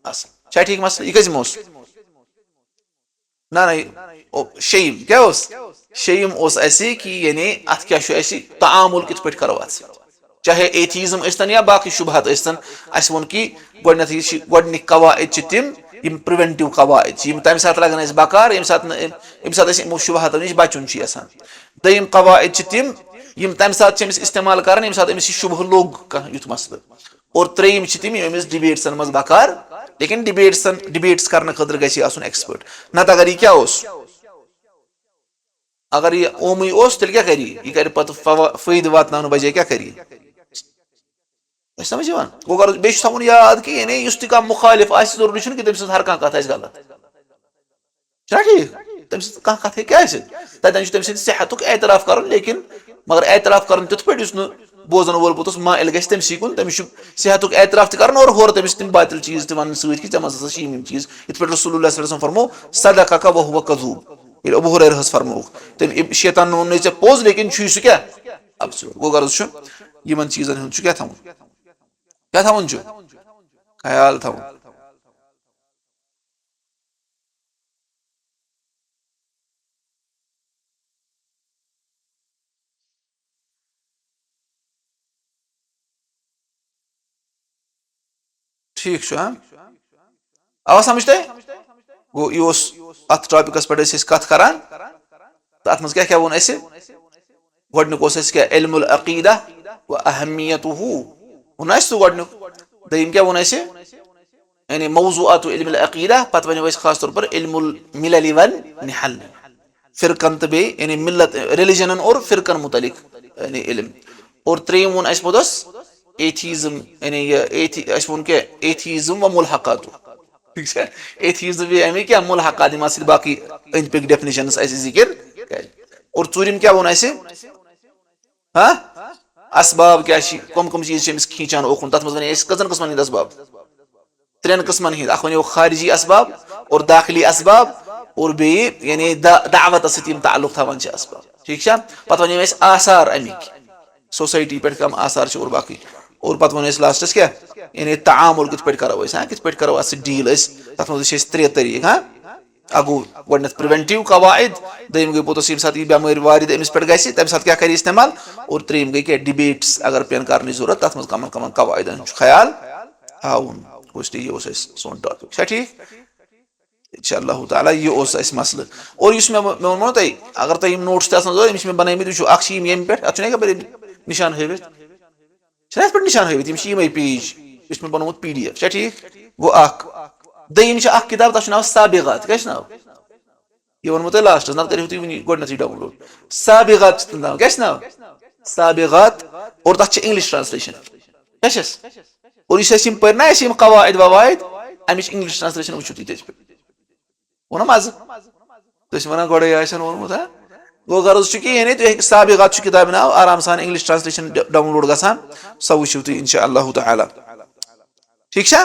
آسان چھا ٹھیٖک مسلہٕ یہِ کٔژِم اوس نہ شیٚیِم کیاہ اوس شیٚیِم اوس اَسہِ کہِ یعنی اتھ کیاہ چھُ اَسہِ تعامُل کِتھ پٲٹھۍ کرو اتھ سۭتۍ چاہے ایتھیٖزم ٲسۍتن یا باقٕے شُبہات ٲسۍتن اَسہِ ووٚن کہِ گۄڈٕنیتھٕے چھِ گۄڈٕنِکۍ قواعد چھِ تِم یِم پرٛوینٹِو قواعد چھِ یِم تمہِ ساتہٕ لگن اَسہِ بکار ییٚمہِ ساتہٕ نہٕ ییٚمہِ ساتہٕ أسۍ یِمو شُبہاتو نِش بچُن چھُ یژھان دوٚیِم قواعد چھِ تِم یِم تمہِ ساتہٕ چھِ أمِس استعمال کران ییٚمہِ ساتہٕ أمِس یہِ شُبہٕ لوٚگ کانٛہہ یُتھ مسلہٕ اور ترٛیٚیِم چھِ تِم یِم أمِس ڈِبیٹسن منٛز بکار لیکن ڈِبیٹس کرنہٕ خٲطرٕ گژھِ یہِ آسُن ایٚکسپٲرٹ نتہٕ اگر یہِ کیاہ اوس اگر یہِ اومُے اوس تیٚلہِ کیاہ کرِ یہِ کرِ پتہٕ فٲیدٕ واتناونہٕ بجاے کیاہ کرِ تۄہہِ سمجھ یِوان گوٚو غرض بیٚیہِ چھُ تھاوُن یاد کہِ یعنی یُس تہِ کانٛہہ مُخالف آسہِ ضروٗری چھُنہٕ کہِ تٔمۍ سٕنٛز ہر کانٛہہ کتھ آسہِ غلط چھُنہ ٹھیٖک تٔمۍ سٕنٛز کانٛہہ کتھ ہیٚکہِ ٲسِتھ تتٮ۪ن چھُ تٔمۍ سٕنٛدِ صحتُک اعتراف کرُن لیکن مگر اعتراف کرُن تِتھ پٲٹھۍ یُس نہٕ بوزن وول پوٚتُس مٲیِل گژھِ تٔمۍ سٕے کُن تٔمِس چھُ صحتُک اعتراف تہِ کرُن اور ہورٕ تٔمِس تِم باطل چیٖز تہِ ونٕنۍ سۭتۍ کہِ ژےٚ منٛز ہسا چھِ یِم چیٖز یِتھ پٲٹھۍ رسول اللہ صلی اللہ علیہ وسلم فرمو صدقک وہو کذوب ییٚلہِ ابو ہُریرہس فرمووُکھ تٔمۍ شیطانن ووٚننَے ژےٚ پوٚز لیکن چھُے سُہ کیاہ افسوس گوٚو غرض چھُ یِمن چیٖزن ہُنٛد چھُ کیاہ تھاوُن چھُ خیال تھاوُن ٹھیٖک چھُ آوا سمجھ تۄہہِ گوٚو یہِ اوس اتھ ٹاپِکس پٮ۪ٹھ ٲسۍ أسۍ کتھ کران تہٕ اتھ منٛز کیاہ کیاہ ووٚن اَسہِ گۄڈٕنیُک اوس اَسہِ کیاہ علم العقیدہ و اہمیتہُ ووٚن اَسہِ سُہ گۄڈٕنیُک دوٚیِم کیاہ ووٚن اَسہِ یعنی موضوعات علم العقیدہ پتہٕ ونیو اَسہِ خاص طور پر علم الملل والنحل فرقن تہٕ بیٚیہِ یعنی ملت ریلِجنن اور فرقن متعلق یعنی علم اور ترٛیٚیِم ووٚن اَسہِ پوٚتُس ایتھیٖزم یعنی یہِ اَسہِ ووٚن کیاہ ایتھیٖزم و ملحقاتُ ٹھیٖک چھا ایتھیٖزم بیٚیہِ اَمِکۍ کیاہ ملحقات یِم اتھ سۭتۍ باقٕے أنٛدۍ پٔکۍ ڈیفنِشنٕز اَسہِ ذِکر کرِ اور ژوٗرِم کیاہ ووٚن اَسہِ اسباب کیاہ چھِ کٕم چیٖز چھِ أمِس کھینچان اوکُن تتھ منٛز ونے أسۍ کٔژن قٕسمن ہٕنٛدۍ اسباب ترٛٮ۪ن قٕسمن ہٕنٛدۍ اکھ ونیو خارجی اسباب اور داخلی اسباب اور بیٚیہِ یعنی دعوتس سۭتۍ یِم تعلُق تھاوان چھِ اسباب ٹھیٖک چھا پتہٕ ونیو اَسہِ آثار امِکۍ سوسایٹی پٮ۪ٹھ کم آثار چھِ اور باقٕے اور پتہٕ ووٚن اَسہِ لاسٹس کیاہ یعنی تعامُل کِتھ پٲٹھۍ کرو أسۍ کِتھ پٲٹھۍ کرو اَتھ سۭتۍ ڈیٖل أسۍ تتھ منٛز وٕچھ اَسہِ ترٛےٚ طٔریٖقہٕ اکھ گوٚو گۄڈٕنیتھ پرٛوینٹِو قواعد دوٚیِم گٔے پوٚتُس ییٚمہِ ساتہٕ یہِ بٮ۪مٲرۍ وارد أمِس پٮ۪ٹھ گژھِ تمہِ ساتہٕ کیاہ کرِ استعمال اور ترٛیٚیِم گٔے کیاہ ڈِبیٹٕس اگر پٮ۪ن کرنٕچ ضوٚرتھ تتھ منٛز کمن کمن قواعدن ہُنٛد چھُ خیال تھاوُن یہِ اوس اَسہِ سون ٹاپِک چھا ٹھیٖک انشاء اللہ تعالیٰ یہِ اوس اَسہِ مسلہٕ اور یُس مےٚ ووٚنمو تۄہہِ اگر تۄہہِ یِم نوٹٕس تہِ آسن ضوٚرتھ یِم چھِ مےٚ بنٲومٕتۍ وٕچھِو اکھ چھِ یِم ییٚمہِ پٮ۪ٹھ اتھ چھُنہ یپٲرۍ نِشان ہٲوِتھ چھِنہ یتھ پٮ۪ٹھ نِشان ہٲوِتھ یِم چھِ یِمے پیج یُس مےٚ بنومُت پی ڈی ایف چھا ٹھیٖک گوٚو اکھ دوٚیِم چھِ اکھ کِتاب تتھ چھُ ناو سابِغات کیاہ چھُ ناو یہِ ووٚنمو تۄہہِ لاسٹس نتہٕ کٔرِو تُہۍ وٕنی گۄڈٕنیتھٕے ڈاوُن لوڈ سابِغات چھُ ناو کیاہ چھُ ناو سابِغات اور تتھ چھِ انگلش ٹرانسلیشن کیاہ چھس اور یُس اَسہِ یِم پٔرۍ نہ اَسہِ یِم قواعد وواعد امِچ انگلش ٹرانسلیشن وٕچھِو تُہۍ تٔتھۍ پٮ۪ٹھ گوٚو نا مزٕ تُہۍ چھِو ونان گۄڈے آسن ووٚنمُت گوٚو غرض چھُ کہِ یعنی تُہۍ ہیٚکِو سابِغات چھُ کِتابہِ ناو آرام سان انگلش ٹرانسلیشن ڈاوُن لوڈ گژھان سۄ وٕچھِو تُہۍ انشاء اللہ تعالیٰ ٹھیٖک چھا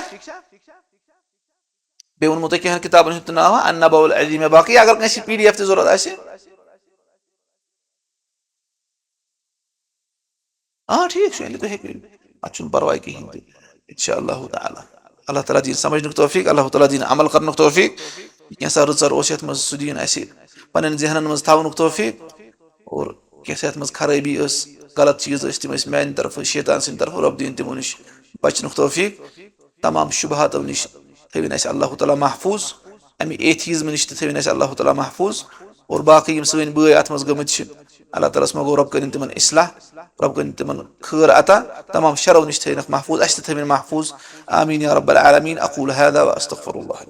بیٚیہِ ووٚنمو تۄہہِ کینٛہن کِتابن ہُنٛد تہِ ناو النبأ العظیٖم باقٕے اگر کٲنٛسہِ پی ڈی ایف تہِ ضوٚرتھ آسہِ ٹھیٖک چھُ ییٚلہِ تُہۍ ہیٚکِو اتھ چھُنہٕ پرواے کِہینۍ تہِ انشاء اللہ تعالیٰ اللہ تعالیٰ دِیِن سمجھنُک توفیٖق اللہ تعالیٰ دِیِن عمل کرنُک توفیٖق کینٛژھا رٕژر اوس یتھ منٛز سُہ دِیِن اَسہِ پنٕنٮ۪ن ذہنن منٛز تھاونُک توفیٖق اور کینٛژھا یتھ منٛز خرٲبی ٲس غلط چیٖز ٲسۍ تِم ٲسۍ میانہِ طرفہٕ شیطان سٕنٛدِ طرفہٕ رۄب دِیِن تِمو نِش بچنُک توفیٖق تمام شُبہاتو نِش थविन अस अल्लाह ताला महफूज अमि एथीज़म नश थविन अस अल्लाह ताला महफूज और बाकी यम सन बय अत मज गमत अल्लाह ताला मगो रब कर तिमन इस्लाह रब कर तिमन खैर अता तमाम शरो नश थविन महफूज अस थविन महफूज आमीन या रब्बल आलमीन अक़ूल हादा व अस्तगफिरुल्लाह।